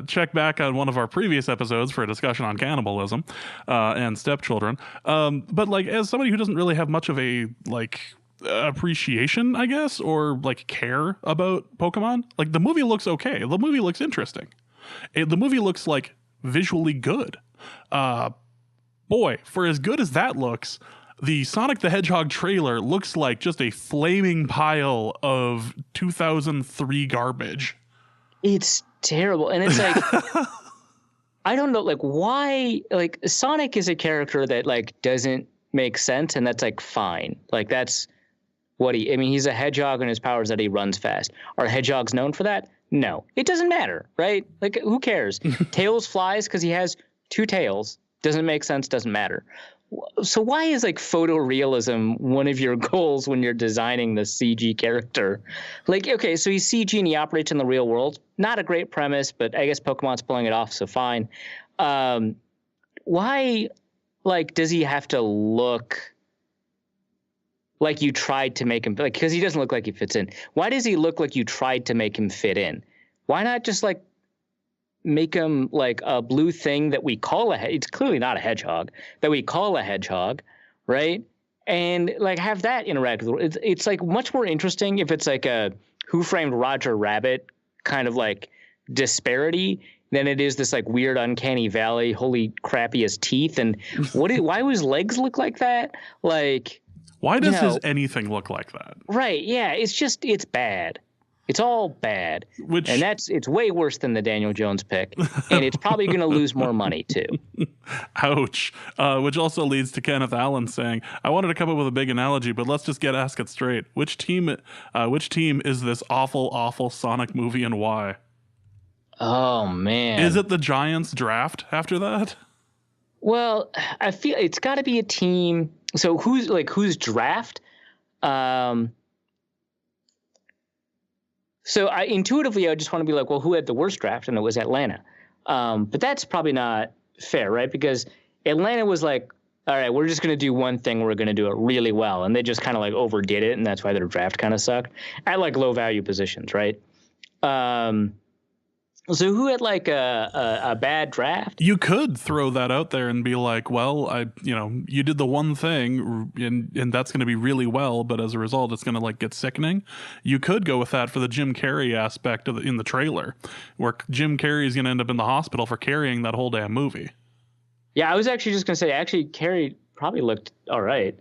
check back on one of our previous episodes for a discussion on cannibalism and stepchildren. But, like, as somebody who doesn't really have much of a, like, appreciation, I guess, or, like, care about Pokemon, like, the movie looks okay. The movie looks interesting. The movie looks, like, visually good. Boy, for as good as that looks, the Sonic the Hedgehog trailer looks like just a flaming pile of 2003 garbage. It's terrible. And it's like, I don't know, like, why, like, Sonic is a character that, like, doesn't make sense, and that's, like, fine. Like, that's what he's a hedgehog, and his power is that he runs fast. Are hedgehogs known for that? No. It doesn't matter, right? Like, who cares? Tails flies because he has 2 tails. Doesn't make sense, doesn't matter. So why is, like, photorealism one of your goals when you're designing the CG character? Like, okay, so he's CG and he operates in the real world. Not a great premise, but I guess Pokemon's pulling it off, so fine. Why, like, does he have to look like you tried to make him, like, because he doesn't look like he fits in. Why does he look like you tried to make him fit in? Why not just, like, make him like a blue thing that we call it's clearly not a hedgehog, that we call a hedgehog, right? And, like, have that interact with it's like much more interesting if it's like a Who Framed Roger Rabbit kind of, like, disparity than it is this, like, weird uncanny valley, holy crappy his teeth. And why do his legs look like that? Like, why does his anything look like that? Right, yeah, it's bad. It's all bad, and it's way worse than the Daniel Jones pick, and it's probably going to lose more money too. Ouch! Which also leads to Kenneth Allen saying, "I wanted to come up with a big analogy, but let's just ask it straight. Which team is this awful Sonic movie, and why?" Oh man, is it the Giants draft after that? Well, I feel it's got to be a team. So who's draft? So intuitively, I just want to be like, well, who had the worst draft? And it was Atlanta. But that's probably not fair, right? Because Atlanta was like, all right, we're just going to do one thing. We're going to do it really well. And they just kind of, like, overdid it. And that's why their draft kind of sucked at, like, low value positions, right? So who had, like, a bad draft? You could throw that out there and be like, well, you did the one thing and that's going to be really well, but as a result, it's going to, like, get sickening. You could go with that for the Jim Carrey aspect in the trailer, where Jim Carrey is going to end up in the hospital for carrying that whole damn movie. Yeah, I was actually just going to say, Carrey probably looked all right,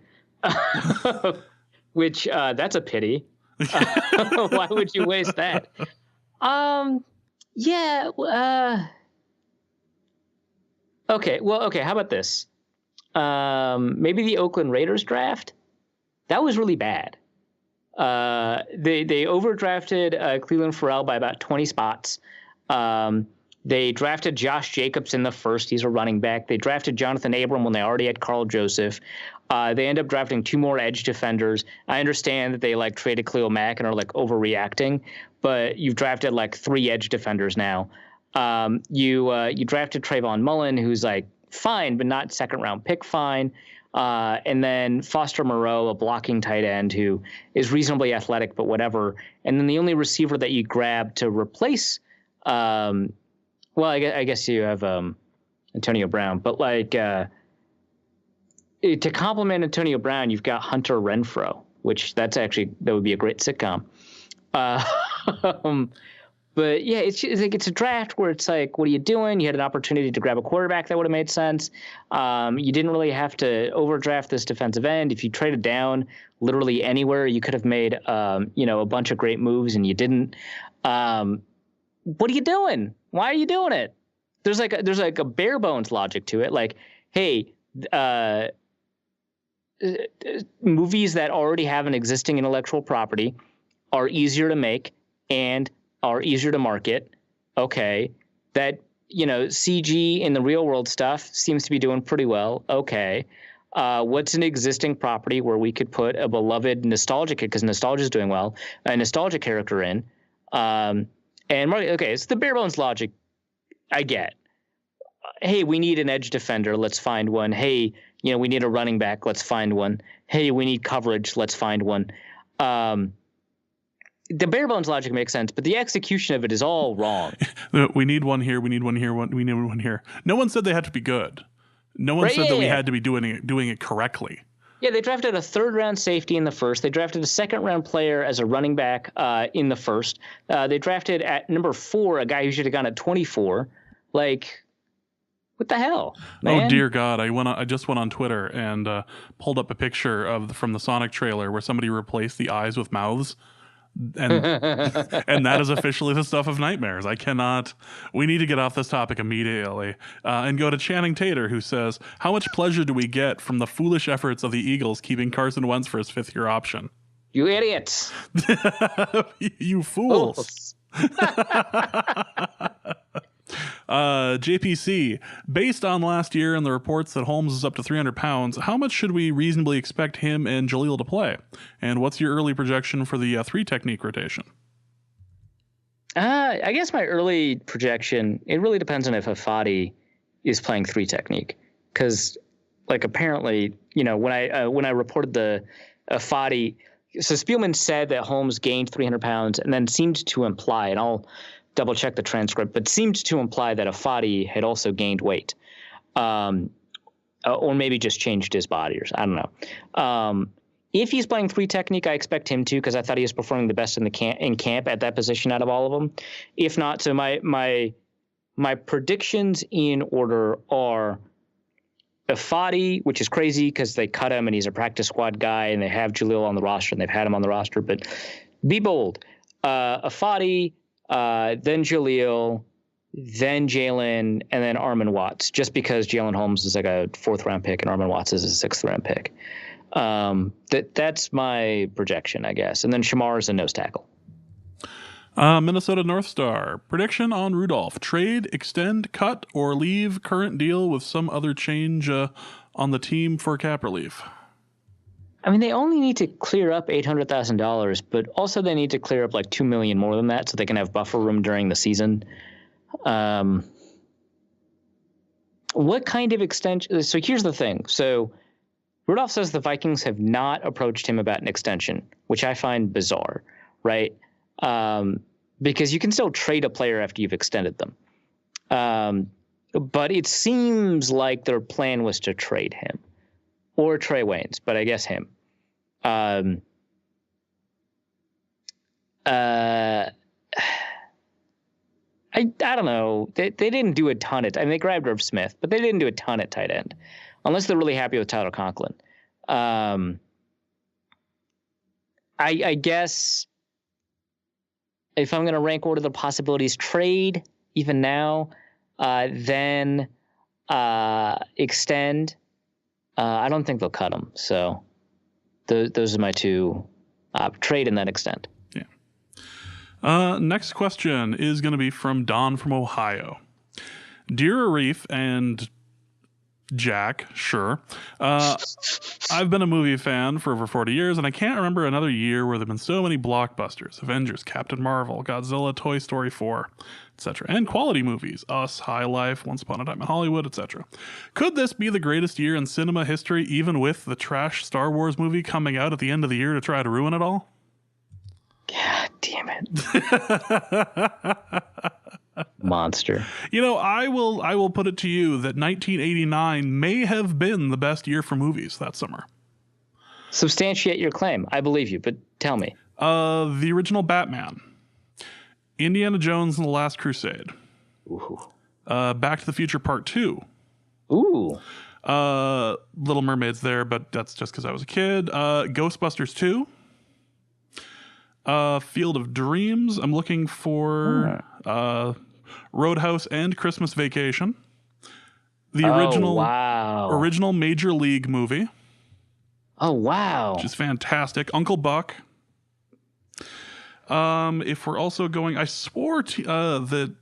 which that's a pity. Why would you waste that? Yeah. Okay. Well, okay. How about this? Maybe the Oakland Raiders draft. That was really bad. They overdrafted Cleveland Farrell by about 20 spots. They drafted Josh Jacobs in the first. He's a running back. They drafted Jonathan Abram when they already had Carl Joseph. They end up drafting 2 more edge defenders. I understand that they like traded Khalil Mack and are like overreacting, but you've drafted like 3 edge defenders now. You drafted Trayvon Mullen, who's like fine, but not second round pick fine. And then Foster Moreau, a blocking tight end who is reasonably athletic, but whatever. And then the only receiver that you grab to replace, well, I guess you have Antonio Brown, but like to complement Antonio Brown, you've got Hunter Renfrow, which that would be a great sitcom. But yeah, it's a draft where it's like, what are you doing? You had an opportunity to grab a quarterback that would have made sense. You didn't really have to overdraft this defensive end. If you traded down literally anywhere, you could have made a bunch of great moves, and you didn't. What are you doing? Why are you doing it? There's like a bare bones logic to it. Like, hey, movies that already have an existing intellectual property are easier to make and are easier to market. Okay, that CG in the real world stuff seems to be doing pretty well. Okay, what's an existing property where we could put a beloved nostalgic, because nostalgia is doing well, a nostalgic character in. And okay, it's the bare bones logic. I get. Hey, we need an edge defender. Let's find one. Hey, we need a running back. Let's find one. Hey, we need coverage. Let's find one. The bare bones logic makes sense, but the execution of it is all wrong. We need one here. We need one here. We need one here. No one said they had to be good. No one said that we had to be doing it correctly. Yeah, they drafted a 3rd-round safety in the first. They drafted a 2nd-round player as a running back in the first. They drafted at number 4 a guy who should have gone at 24. Like, what the hell, man? Oh dear God! I just went on Twitter and pulled up a picture from the Sonic trailer where somebody replaced the eyes with mouths. And and that is officially the stuff of nightmares. I cannot. We need to get off this topic immediately and go to Channing Tater, who says, "How much pleasure do we get from the foolish efforts of the Eagles keeping Carson Wentz for his 5th-year option?" You idiots! You fools! JPC, based on last year and the reports that Holmes is up to 300 pounds, how much should we reasonably expect him and Jaleel to play? And what's your early projection for the 3 technique rotation? I guess my early projection, it really depends on if Afadi is playing 3 technique. Because, like, apparently, when I reported the Afadi, so Spielman said that Holmes gained 300 pounds and then seemed to imply, and I'll double check the transcript, but seemed to imply that Afadi had also gained weight, or maybe just changed his body, or I don't know. If he's playing 3 technique, I expect him to, because I thought he was performing the best in camp at that position out of all of them. If not, so my predictions in order are Afadi, which is crazy because they cut him and he's a practice squad guy, and they have Jaleel on the roster and they've had him on the roster. But be bold, Afadi. Then Jaleel, then Jaylen, and then Armin Watts, just because Jalen Holmes is like a 4th-round pick and Armin Watts is a 6th-round pick. That's my projection, I guess. And then Shamar is a nose tackle. Minnesota North Star, prediction on Rudolph: trade, extend, cut, or leave current deal with some other change on the team for cap relief? I mean, they only need to clear up $800,000, but also they need to clear up like $2 million more than that so they can have buffer room during the season. What kind of extension? So here's the thing. So Rudolph says the Vikings have not approached him about an extension, which I find bizarre, right? Because you can still trade a player after you've extended them. But it seems like their plan was to trade him. Or Trey Waynes, but I guess him. I don't know. They didn't do a ton at. I mean, they grabbed Irv Smith, but they didn't do a ton at tight end, unless they're really happy with Tyler Conklin. I guess if I'm going to rank order the possibilities, trade even now, then extend. I don't think they'll cut him. So those are my 2, trade and then extend. Yeah. Next question is going to be from Don from Ohio. Dear Arif and Jack, sure. I've been a movie fan for over 40 years, and I can't remember another year where there have been so many blockbusters: Avengers, Captain Marvel, Godzilla, Toy Story 4, etc. And quality movies: Us, High Life, Once Upon a Time in Hollywood, etc. Could this be the greatest year in cinema history, even with the trash Star Wars movie coming out at the end of the year to try to ruin it all? God damn it. Monster. You know, I will put it to you that 1989 may have been the best year for movies that summer. Substantiate your claim. I believe you, but tell me. The original Batman, Indiana Jones and the Last Crusade, Ooh. Back to the Future Part 2. Ooh. Little Mermaid's there, but that's just because I was a kid. Ghostbusters 2. Field of Dreams. I'm looking for Roadhouse and Christmas Vacation. The original Major League movie. Oh, wow. Which is fantastic. Uncle Buck. If we're also going, I swore that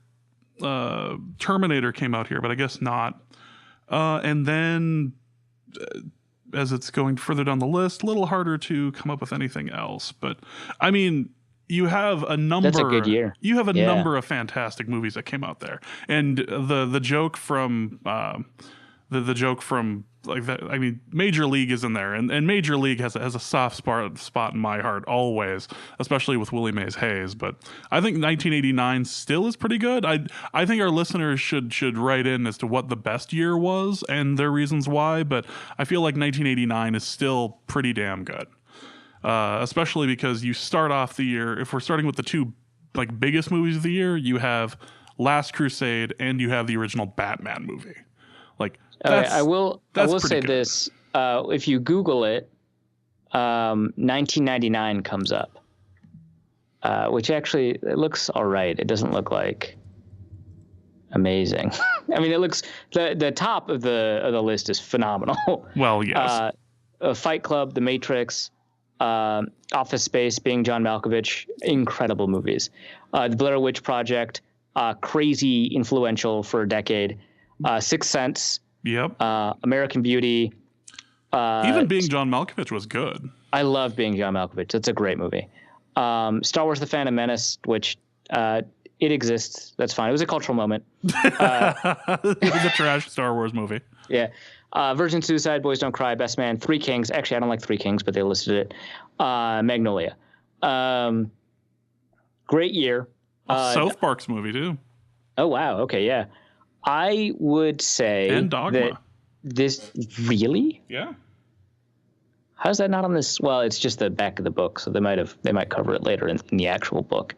Terminator came out here, but I guess not. And then as it's going further down the list, a little harder to come up with anything else. But I mean, you have a number. That's a good year. You have a number of fantastic movies that came out there, and the joke from the joke from like that. I mean, Major League is in there, and Major League has a soft spot in my heart always, especially with Willie Mays Hayes. But I think 1989 still is pretty good. I think our listeners should write in as to what the best year was and their reasons why. But I feel like 1989 is still pretty damn good, especially because you start off the year. If we're starting with the two like biggest movies of the year, you have Last Crusade and you have the original Batman movie. Like, I will say good. This. If you Google it, 1999 comes up, which actually it looks all right. It doesn't look like amazing. I mean, it looks the top of the list is phenomenal. Well, yes. Fight Club, The Matrix, Office Space, Being John Malkovich, incredible movies. The Blair Witch Project, crazy influential for a decade. Sixth Sense. Yep. American Beauty. Even Being John Malkovich was good. I love Being John Malkovich. It's a great movie. Star Wars: The Phantom Menace, which it exists. That's fine. It was a cultural moment. It was a trash Star Wars movie. Yeah. Virgin Suicide, Boys Don't Cry, Best Man, Three Kings. Actually, I don't like Three Kings, but they listed it. Magnolia. Great year. South Park's movie, too. Oh, wow. Okay, yeah. I would say and Dogma. That this really? Yeah. How's that not on this? Well, it's just the back of the book, so they might cover it later in the actual book.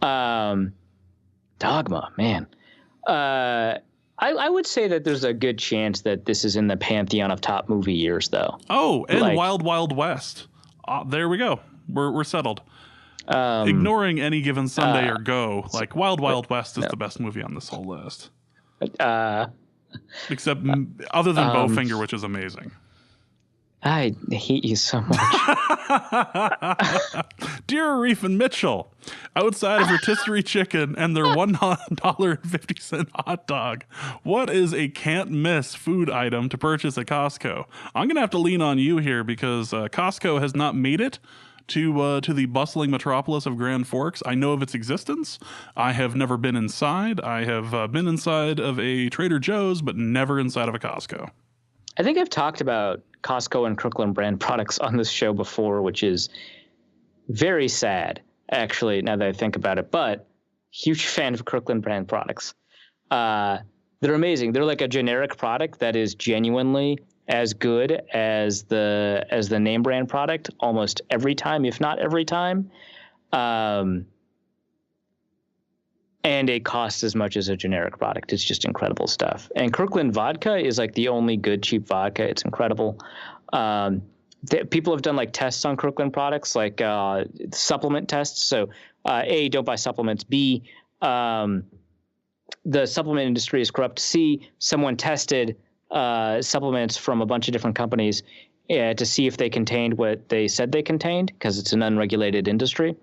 Dogma, man. I would say that there's a good chance that this is in the pantheon of top movie years, though. Oh, and Wild Wild West. There we go. We're settled. Ignoring Any Given Sunday or Go, like Wild Wild West is the best movie on this whole list. Except other than Bowfinger, which is amazing. I hate you so much. Dear Arif and Mitchell, outside of rotisserie chicken and their $1.50 hot dog, what is a can't miss food item to purchase at Costco? I'm going to have to lean on you here because Costco has not made it to the bustling metropolis of Grand Forks. I know of its existence. I have never been inside. I have been inside of a Trader Joe's, but never inside of a Costco. I think I've talked about Costco and Kirkland brand products on this show before, which is very sad, actually, now that I think about it. But huge fan of Kirkland brand products. They're amazing. They're like a generic product that is genuinely as good as the name brand product almost every time, if not every time. And it costs as much as a generic product. It's just incredible stuff. And Kirkland vodka is like the only good cheap vodka. It's incredible. People have done like tests on Kirkland products, like supplement tests. So A, don't buy supplements. B, the supplement industry is corrupt. C, someone tested supplements from a bunch of different companies to see if they contained what they said they contained, because it's an unregulated industry.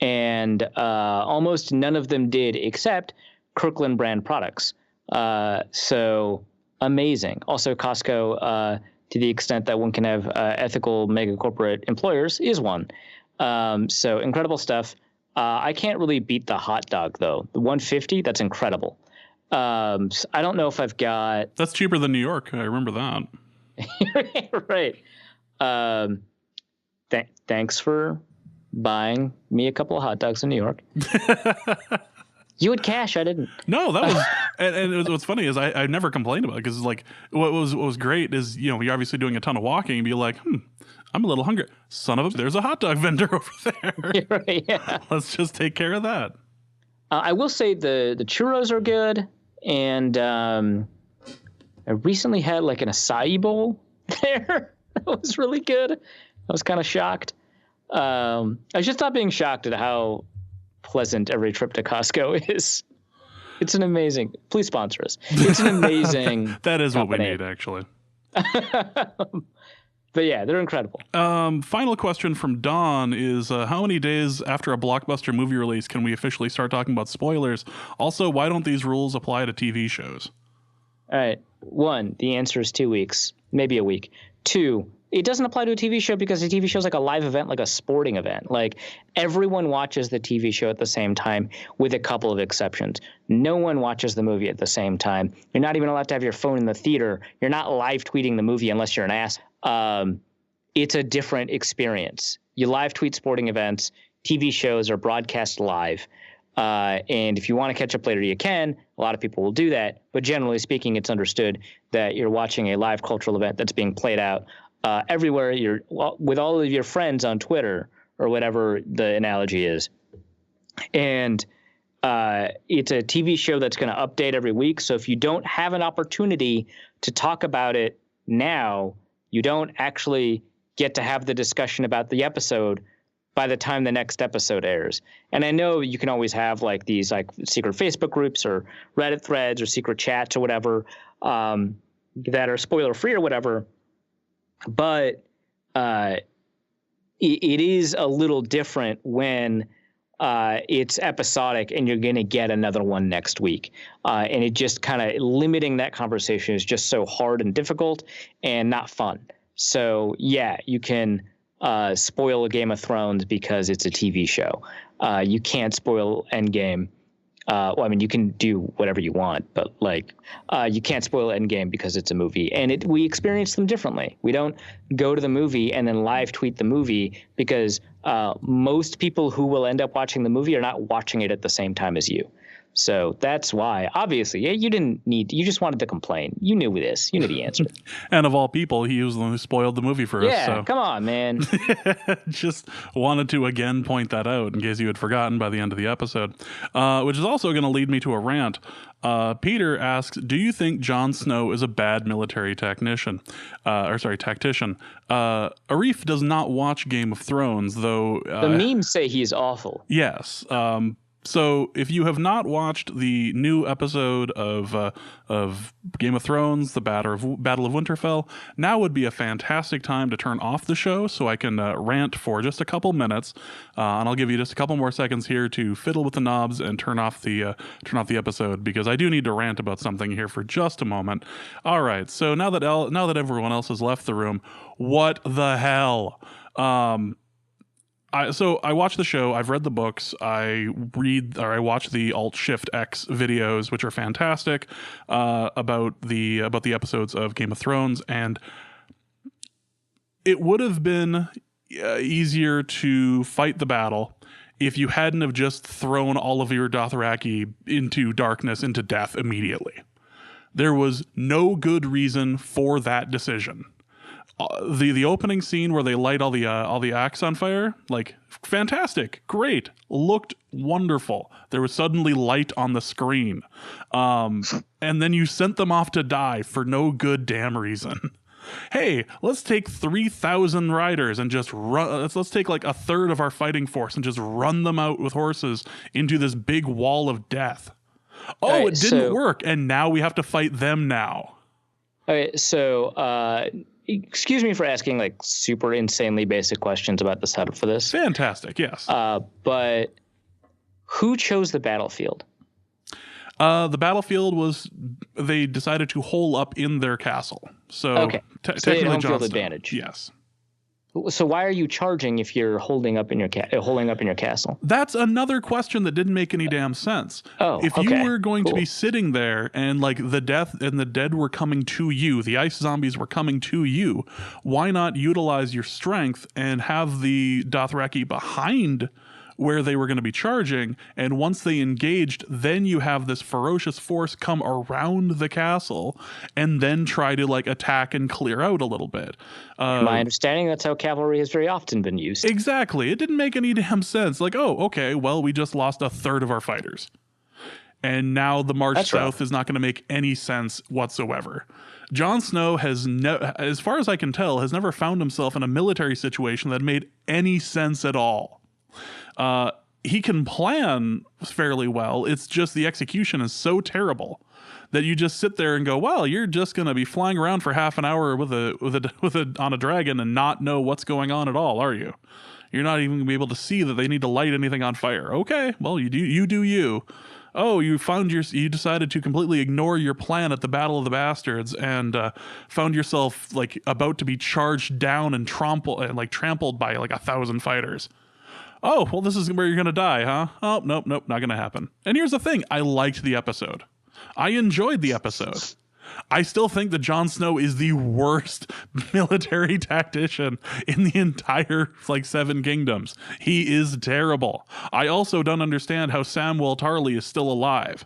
And almost none of them did, except Kirkland brand products. So amazing. Also, Costco, to the extent that one can have ethical mega corporate employers, is one. So incredible stuff. I can't really beat the hot dog though. The 150, that's incredible. So I don't know if I've got. That's cheaper than New York. I remember that. Right. Thanks for buying me a couple of hot dogs in New York. You had cash, I didn't. No, that was, and what's funny is I never complained about it because like what was great is you're obviously doing a ton of walking and be like, I'm a little hungry. Son of a, there's a hot dog vendor over there. Right, yeah. Let's just take care of that. I will say the churros are good, and I recently had like an acai bowl there. That was really good. I was kind of shocked. I just stopped being shocked at how pleasant every trip to Costco is. It's an amazing. Please sponsor us. It's an amazing. That is company. what we need, actually. But yeah, they're incredible. Final question from Dawn is, how many days after a blockbuster movie release can we officially start talking about spoilers? Also, why don't these rules apply to TV shows? All right. 1, the answer is 2 weeks, maybe a week. 2, it doesn't apply to a TV show because a TV show is like a live event, like a sporting event. Like everyone watches the TV show at the same time with a couple of exceptions. No one watches the movie at the same time. You're not even allowed to have your phone in the theater. You're not live tweeting the movie unless you're an ass. It's a different experience. You live tweet sporting events. TV shows are broadcast live. And if you want to catch up later, you can. A lot of people will do that. But generally speaking, it's understood that you're watching a live cultural event that's being played out everywhere. You're with all of your friends on Twitter or whatever the analogy is. And it's a TV show that's going to update every week. So if you don't have an opportunity to talk about it now, you don't actually get to have the discussion about the episode by the time the next episode airs. And I know you can always have like these like secret Facebook groups or Reddit threads or secret chats or whatever that are spoiler free or whatever. But it is a little different when it's episodic and you're going to get another one next week. And it just kind of limiting that conversation is just so hard and difficult and not fun. So, yeah, you can spoil a Game of Thrones because it's a TV show. You can't spoil Endgame. Well, I mean, you can do whatever you want, but like you can't spoil Endgame because it's a movie. And we experience them differently. We don't go to the movie and then live tweet the movie because most people who will end up watching the movie are not watching it at the same time as you. So that's why, obviously, you you just wanted to complain. You knew this. You knew the answer. And of all people, he was the one who spoiled the movie for us. Yeah, So. come on, man. Just wanted to again point that out in case you had forgotten by the end of the episode, which is also going to lead me to a rant. Peter asks, do you think Jon Snow is a bad military tactician? Arif does not watch Game of Thrones, though. The memes say he's awful. Yes. So if you have not watched the new episode of Game of Thrones, the Battle of Winterfell, now would be a fantastic time to turn off the show so I can rant for just a couple minutes, and I'll give you just a couple more seconds here to fiddle with the knobs and turn off the episode because I do need to rant about something here for just a moment. All right, so now that everyone else has left the room, what the hell? I watch the show. I've read the books. I watch the Alt Shift X videos, which are fantastic about the episodes of Game of Thrones. And it would have been easier to fight the battle if you hadn't have just thrown all of your Dothraki into darkness, into death immediately. There was no good reason for that decision. The opening scene where they light all the axe on fire, like fantastic, great, looked wonderful. There was suddenly light on the screen, and then you sent them off to die for no good damn reason. Hey, let's take 3,000 riders and just run. Let's take like a third of our fighting force and just run them out with horses into this big wall of death. Oh, right, it didn't work, and now we have to fight them now. Okay, so. Excuse me for asking like super insanely basic questions about the setup for this. Fantastic, yes. But who chose the battlefield? The battlefield was, they decided to hole up in their castle. So, Okay. So they had technically home Jon field Snow. advantage. Yes. So why are you charging if you're holding up in your castle? That's another question that didn't make any damn sense. Oh, if okay. you were going to Cool. be sitting there and like the dead were coming to you, the ice zombies were coming to you, why not utilize your strength and have the Dothraki behind where they were going to be charging, and once they engaged, then you have this ferocious force come around the castle and then try to like attack and clear out a little bit. My understanding, that's how cavalry has very often been used. Exactly. It didn't make any damn sense. Like, oh, okay, well, we just lost a third of our fighters. And now the march south is not going to make any sense whatsoever. Jon Snow has, as far as I can tell, has never found himself in a military situation that made any sense at all. He can plan fairly well. It's just the execution is so terrible that you just sit there and go, well, you're just going to be flying around for half an hour on a dragon and not know what's going on at all, are you? You're not even going to be able to see that they need to light anything on fire. Okay, well, you do you. Oh, you decided to completely ignore your plan at the Battle of the Bastards and found yourself like about to be charged down and trampled by like 1,000 fighters. Oh, well, this is where you're going to die, huh? Oh, nope, not going to happen. And here's the thing. I liked the episode. I enjoyed the episode. I still think that Jon Snow is the worst military tactician in the entire, 7 kingdoms. He is terrible. I also don't understand how Samwell Tarley is still alive.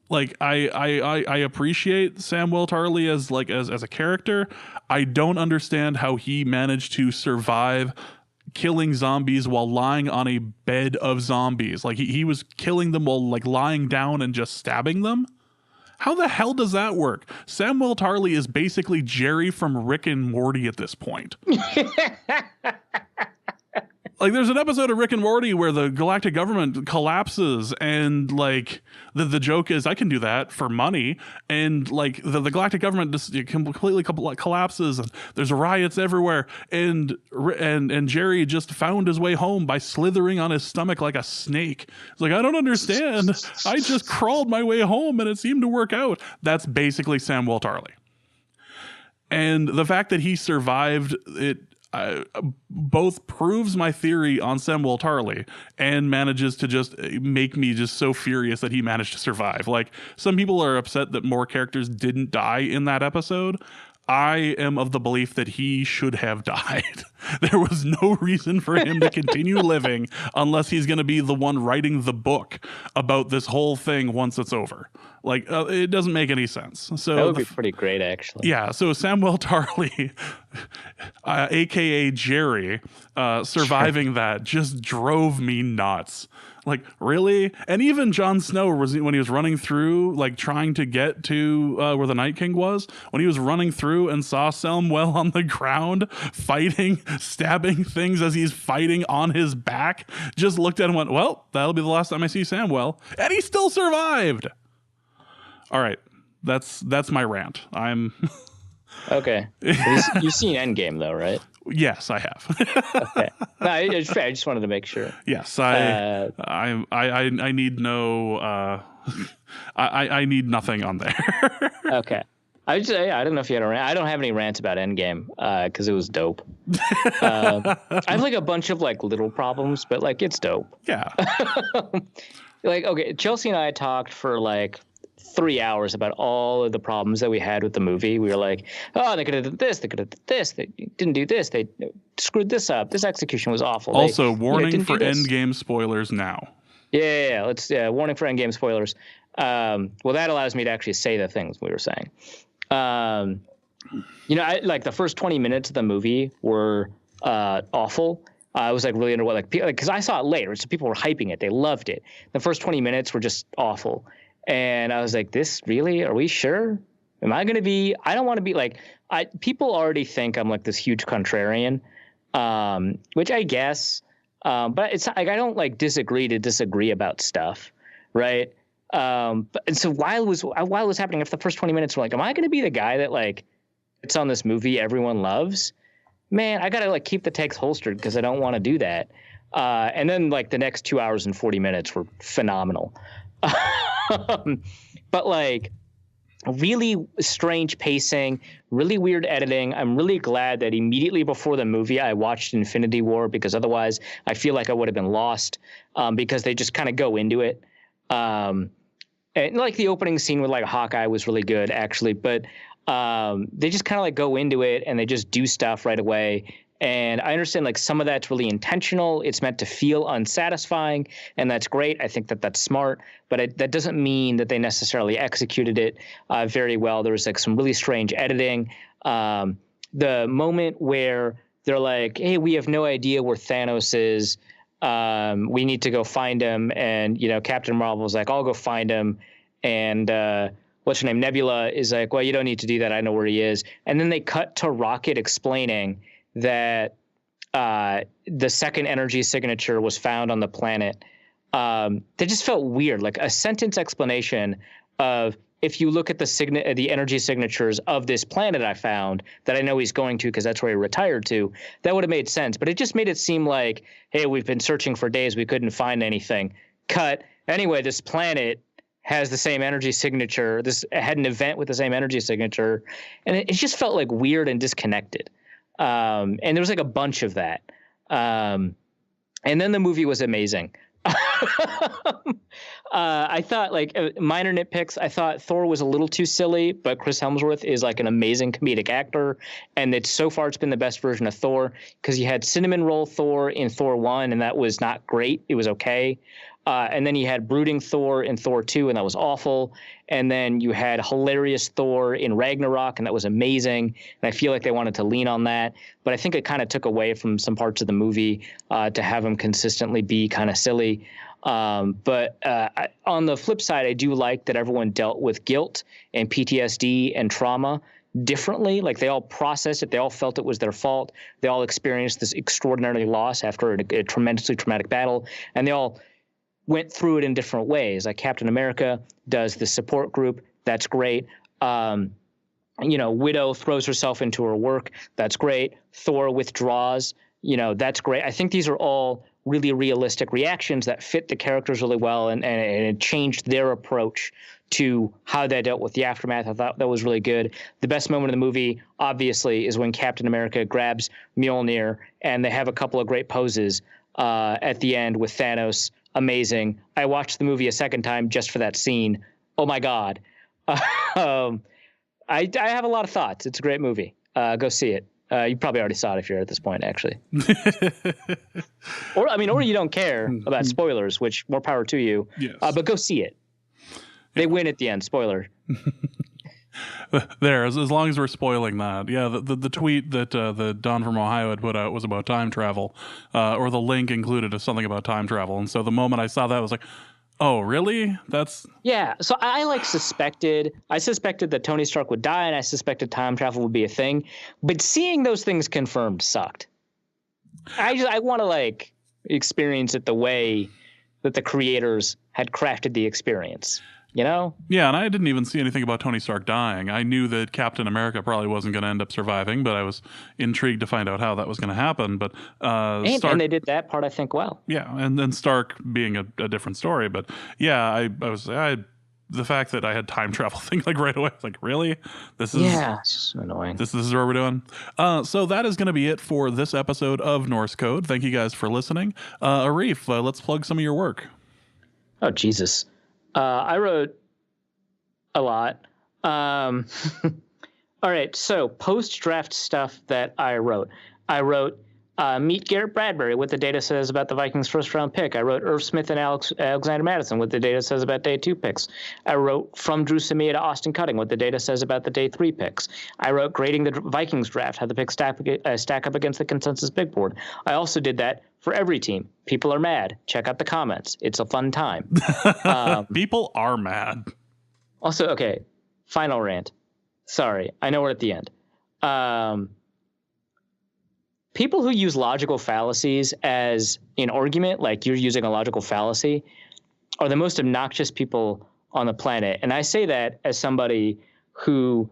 I appreciate Samwell Tarley as a character. I don't understand how he managed to survive killing zombies while lying on a bed of zombies. Like he was killing them while lying down and just stabbing them. How the hell does that work? Samwell Tarley is basically Jerry from Rick and Morty at this point. There's an episode of Rick and Morty where the galactic government collapses and the joke is I can do that for money. And the galactic government just completely collapses and there's riots everywhere. And Jerry just found his way home by slithering on his stomach like a snake. It's I don't understand. I just crawled my way home and it seemed to work out. That's basically Samwell Tarley. And the fact that he survived it, both proves my theory on Samwell Tarley and manages to just make me just so furious that he managed to survive. Some people are upset that more characters didn't die in that episode. I am of the belief that he should have died. There was no reason for him to continue living unless he's going to be the one writing the book about this whole thing once it's over. It doesn't make any sense. So that would be pretty great, actually. Yeah. So Samwell Tarley, aka Jerry, surviving that just drove me nuts. Really? And even Jon Snow when he was running through, trying to get to where the Night King was, when he was running through and saw Samwell on the ground fighting, stabbing things as he's fighting on his back, just looked at him and went, well, that'll be the last time I see Samwell. And he still survived. All right. That's my rant. I'm okay. You've seen Endgame though, right? Yes, I have. Okay. No, I just wanted to make sure. Yes, I need no. I need nothing on there. Okay. I don't know if you had a rant. I don't have any rants about Endgame because it was dope. I have a bunch of little problems, but it's dope. Yeah. Okay, Chelsea and I talked for 3 hours about all of the problems that we had with the movie. We were oh, they could have done this, they could have done this, they didn't do this, they screwed this up, this execution was awful. Also, warning for Endgame spoilers now. Yeah. Let's warning for Endgame spoilers. Well, that allows me to actually say the things we were saying. I the first 20 minutes of the movie were awful. I was really into what because I saw it later, so people were hyping it, they loved it. The first 20 minutes were just awful. And I was this really? Are we sure? Am I going to be? I don't want to be people already think I'm this huge contrarian, which I guess, but it's I don't disagree to disagree about stuff, right? And so while it was happening, after the first 20 minutes, we're am I going to be the guy that it's on this movie everyone loves? Man, I got to keep the takes holstered because I don't want to do that. And then the next 2 hours and 40 minutes were phenomenal. But like really strange pacing, really weird editing. I'm really glad that immediately before the movie I watched Infinity War, because otherwise I feel like I would have been lost, because they just kind of go into it. And like the opening scene with like Hawkeye was really good actually, but they just kind of like go into it and they just do stuff right away. And I understand like some of that's really intentional. It's meant to feel unsatisfying, and that's great. I think that that's smart, but that doesn't mean that they necessarily executed it very well. There was like some really strange editing. The moment where they're like, "Hey, we have no idea where Thanos is. We need to go find him," and Captain Marvel's like, "I'll go find him," and what's her name, Nebula, is like, "Well, you don't need to do that. I know where he is." And then they cut to Rocket explaining that the second energy signature was found on the planet. That just felt weird, like a sentence explanation of, if you look at the energy signatures of this planet I found that I know he's going to because that's where he retired to, that would have made sense. But it just made it seem like, hey, we've been searching for days, we couldn't find anything. Cut. Anyway, this planet has the same energy signature. This had an event with the same energy signature, and it just felt like weird and disconnected. And there was like a bunch of that. And then the movie was amazing. I thought, like, minor nitpicks, I thought Thor was a little too silly, but Chris Hemsworth is like an amazing comedic actor. And so far it's been the best version of Thor, because you had cinnamon roll Thor in Thor 1, and that was not great. It was okay. And then you had brooding Thor in Thor 2, and that was awful. And then you had hilarious Thor in Ragnarok, and that was amazing. And I feel like they wanted to lean on that. But I think it kind of took away from some parts of the movie to have him consistently be kind of silly. But on the flip side, I do like that everyone dealt with guilt and PTSD and trauma differently. Like, they all processed it. They all felt it was their fault. They all experienced this extraordinary loss after a tremendously traumatic battle. And they all went through it in different ways. Like Captain America does the support group. That's great. Widow throws herself into her work. That's great. Thor withdraws. That's great. I think these are all really realistic reactions that fit the characters really well, and it changed their approach to how they dealt with the aftermath. I thought that was really good. The best moment of the movie, obviously, is when Captain America grabs Mjolnir, and they have a couple of great poses at the end with Thanos. Amazing. I watched the movie a second time just for that scene. Oh my God. I have a lot of thoughts. It's a great movie. Go see it. You probably already saw it if you're at this point, actually. or you don't care about spoilers, which more power to you. Yes. But go see it. They win at the end. Spoiler. There, as long as we're spoiling that. Yeah, the tweet that the Don from Ohio had put out was about time travel, or the link included something about time travel. And so the moment I saw that, I was like, oh, really? Yeah, so I suspected that Tony Stark would die, and I suspected time travel would be a thing. But seeing those things confirmed sucked. I want to experience it the way that the creators had crafted the experience. Yeah, and I didn't even see anything about Tony Stark dying. I knew that Captain America probably wasn't going to end up surviving, but I was intrigued to find out how that was going to happen. But and they did that part, I think, well. Yeah, and then Stark being a different story. But yeah, the fact that I had time travel thing right away, I was like, really? This is it's just annoying. This is what we're doing. So that is going to be it for this episode of Norse Code. Thank you guys for listening. Arif, let's plug some of your work. Oh, Jesus. I wrote a lot. All right, so post-draft stuff that I wrote. I wrote meet Garrett Bradbury, what the data says about the Vikings' first-round pick. I wrote Irv Smith and Alexander Madison, what the data says about day 2 picks. I wrote from Drew Samia to Austin Cutting, what the data says about the day 3 picks. I wrote grading the Vikings draft, how the picks stack up against the consensus big board. I also did that for every team. People are mad. Check out the comments. It's a fun time. People are mad. Also, okay, final rant. Sorry, I know we're at the end. People who use logical fallacies as an argument, like you're using a logical fallacy, are the most obnoxious people on the planet. And I say that as somebody who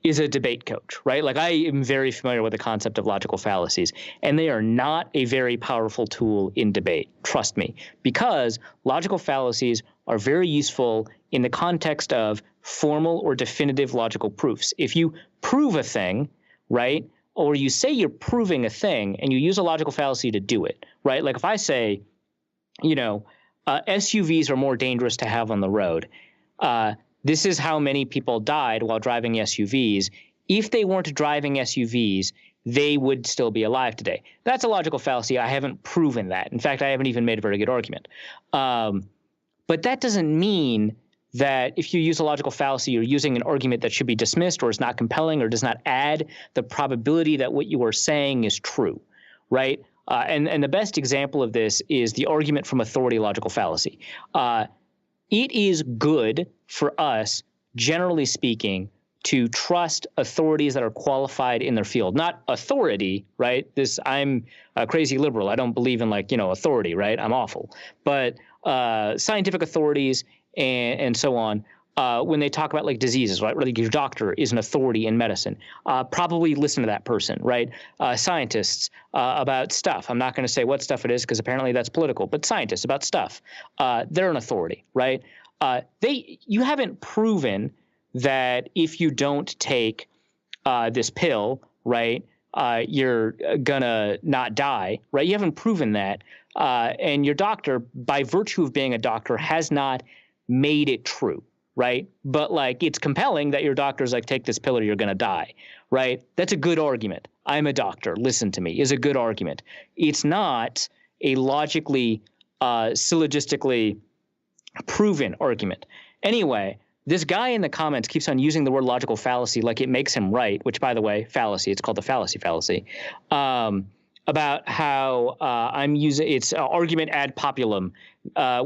is a debate coach, right? Like I am very familiar with the concept of logical fallacies, and they are not a very powerful tool in debate. Trust me, because logical fallacies are very useful in the context of formal or definitive logical proofs. If you prove a thing, right, or you say you're proving a thing and you use a logical fallacy to do it, right? Like if I say, SUVs are more dangerous to have on the road. This is how many people died while driving SUVs. If they weren't driving SUVs, they would still be alive today. That's a logical fallacy. I haven't proven that. In fact, I haven't even made a very good argument. But that doesn't mean that if you use a logical fallacy, you're using an argument that should be dismissed or is not compelling or does not add the probability that what you are saying is true, right? And the best example of this is the argument from authority logical fallacy. It is good for us, generally speaking, to trust authorities that are qualified in their field. Not authority, right? I'm a crazy liberal. I don't believe in authority, right? I'm awful. But scientific authorities and so on, when they talk about like diseases, right? Like your doctor is an authority in medicine. Probably listen to that person, right? Scientists about stuff. I'm not going to say what stuff it is because apparently that's political, but scientists about stuff. They're an authority, right? You haven't proven that if you don't take this pill, right, you're gonna not die, right? You haven't proven that. And your doctor, by virtue of being a doctor, has not made it true. Right. But like it's compelling that your doctor's like, take this pill or you're going to die. Right. That's a good argument. I'm a doctor. Listen to me is a good argument. It's not a logically, syllogistically proven argument. Anyway, this guy in the comments keeps on using the word logical fallacy like it makes him right, which, by the way, fallacy, it's called the fallacy, about how I'm using it's argument ad populum,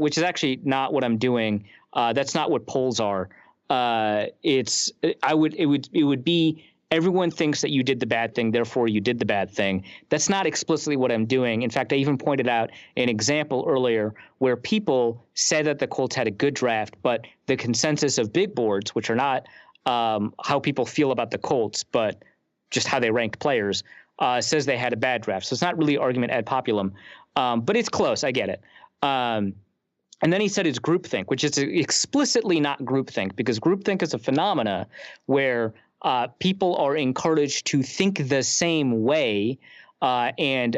which is actually not what I'm doing. That's not what polls are. It would be everyone thinks that you did the bad thing, therefore you did the bad thing. That's not explicitly what I'm doing. In fact, I even pointed out an example earlier where people said that the Colts had a good draft, but the consensus of big boards, which are not how people feel about the Colts, but just how they ranked players, says they had a bad draft. So it's not really argument ad populum, but it's close. I get it. And then he said it's groupthink, which is explicitly not groupthink, because groupthink is a phenomena where people are encouraged to think the same way and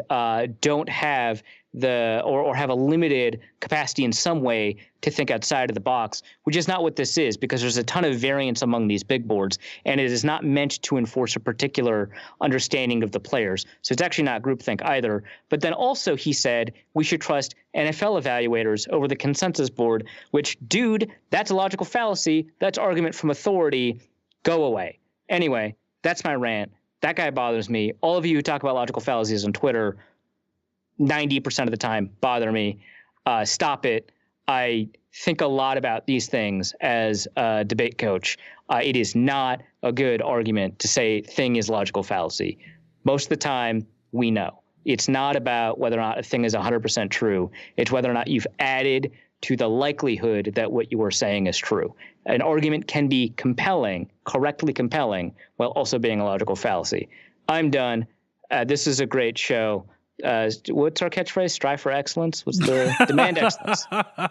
don't have or have a limited capacity in some way to think outside of the box, which is not what this is, because there's a ton of variance among these big boards, and it is not meant to enforce a particular understanding of the players. So it's actually not groupthink either. But then also he said we should trust NFL evaluators over the consensus board, which, dude, that's a logical fallacy. That's argument from authority. Go away. Anyway, that's my rant. That guy bothers me. All of you who talk about logical fallacies on Twitter 90% of the time bother me. Stop it. I think a lot about these things as a debate coach. It is not a good argument to say thing is logical fallacy. Most of the time, we know. It's not about whether or not a thing is 100% true. It's whether or not you've added to the likelihood that what you are saying is true. An argument can be compelling, correctly compelling, while also being a logical fallacy. I'm done. This is a great show. What's our catchphrase? Strive for excellence? What's the demand excellence? I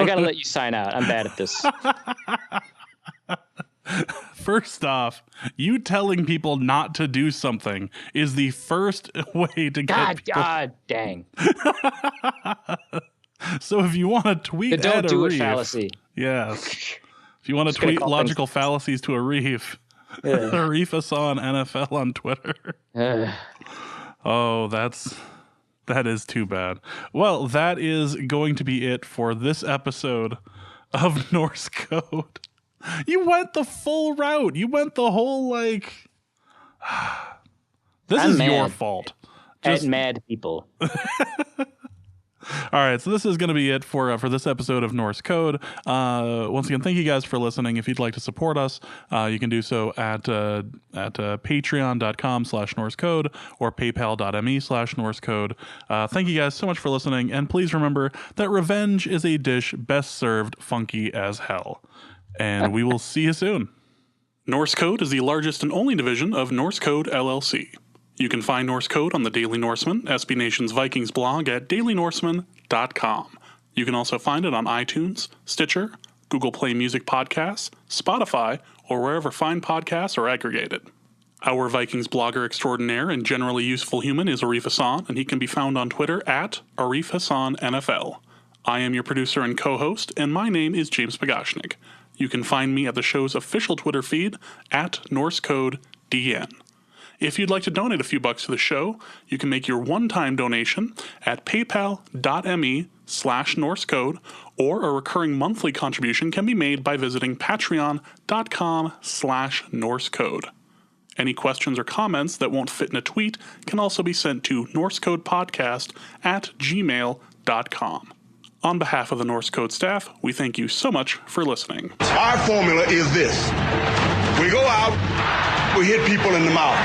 gotta let you sign out. I'm bad at this. First off, you telling people not to do something is the first way to get people. God dang. So if you want to tweet the don't at do Arif, it fallacy. Yes. If you want to tweet logical fallacies to Arif, Arif us on NFL on Twitter. Oh, that is too bad. Well, that is going to be it for this episode of Norse Code. You went the full route. You went the whole this I'm is mad your fault. At mad people. All right, so this is going to be it for this episode of Norse Code. Once again, thank you guys for listening. If you'd like to support us, you can do so at patreon.com/NorseCode or paypal.me/NorseCode. Thank you guys so much for listening, and please remember that revenge is a dish best served funky as hell. And we will see you soon. Norse Code is the largest and only division of Norse Code LLC. You can find Norse Code on the Daily Norseman, SB Nation's Vikings blog at dailynorseman.com. You can also find it on iTunes, Stitcher, Google Play Music Podcasts, Spotify, or wherever fine podcasts are aggregated. Our Vikings blogger extraordinaire and generally useful human is Arif Hassan, and he can be found on Twitter at Arif Hassan NFL. I am your producer and co-host, and my name is James Pagashnik. You can find me at the show's official Twitter feed at NorseCodeDN. If you'd like to donate a few bucks to the show, you can make your one-time donation at paypal.me/NorseCode, or a recurring monthly contribution can be made by visiting patreon.com/NorseCode. Any questions or comments that won't fit in a tweet can also be sent to norsecodepodcast@gmail.com. On behalf of the Norse Code staff, we thank you so much for listening. Our formula is this. We go out, we hit people in the mouth.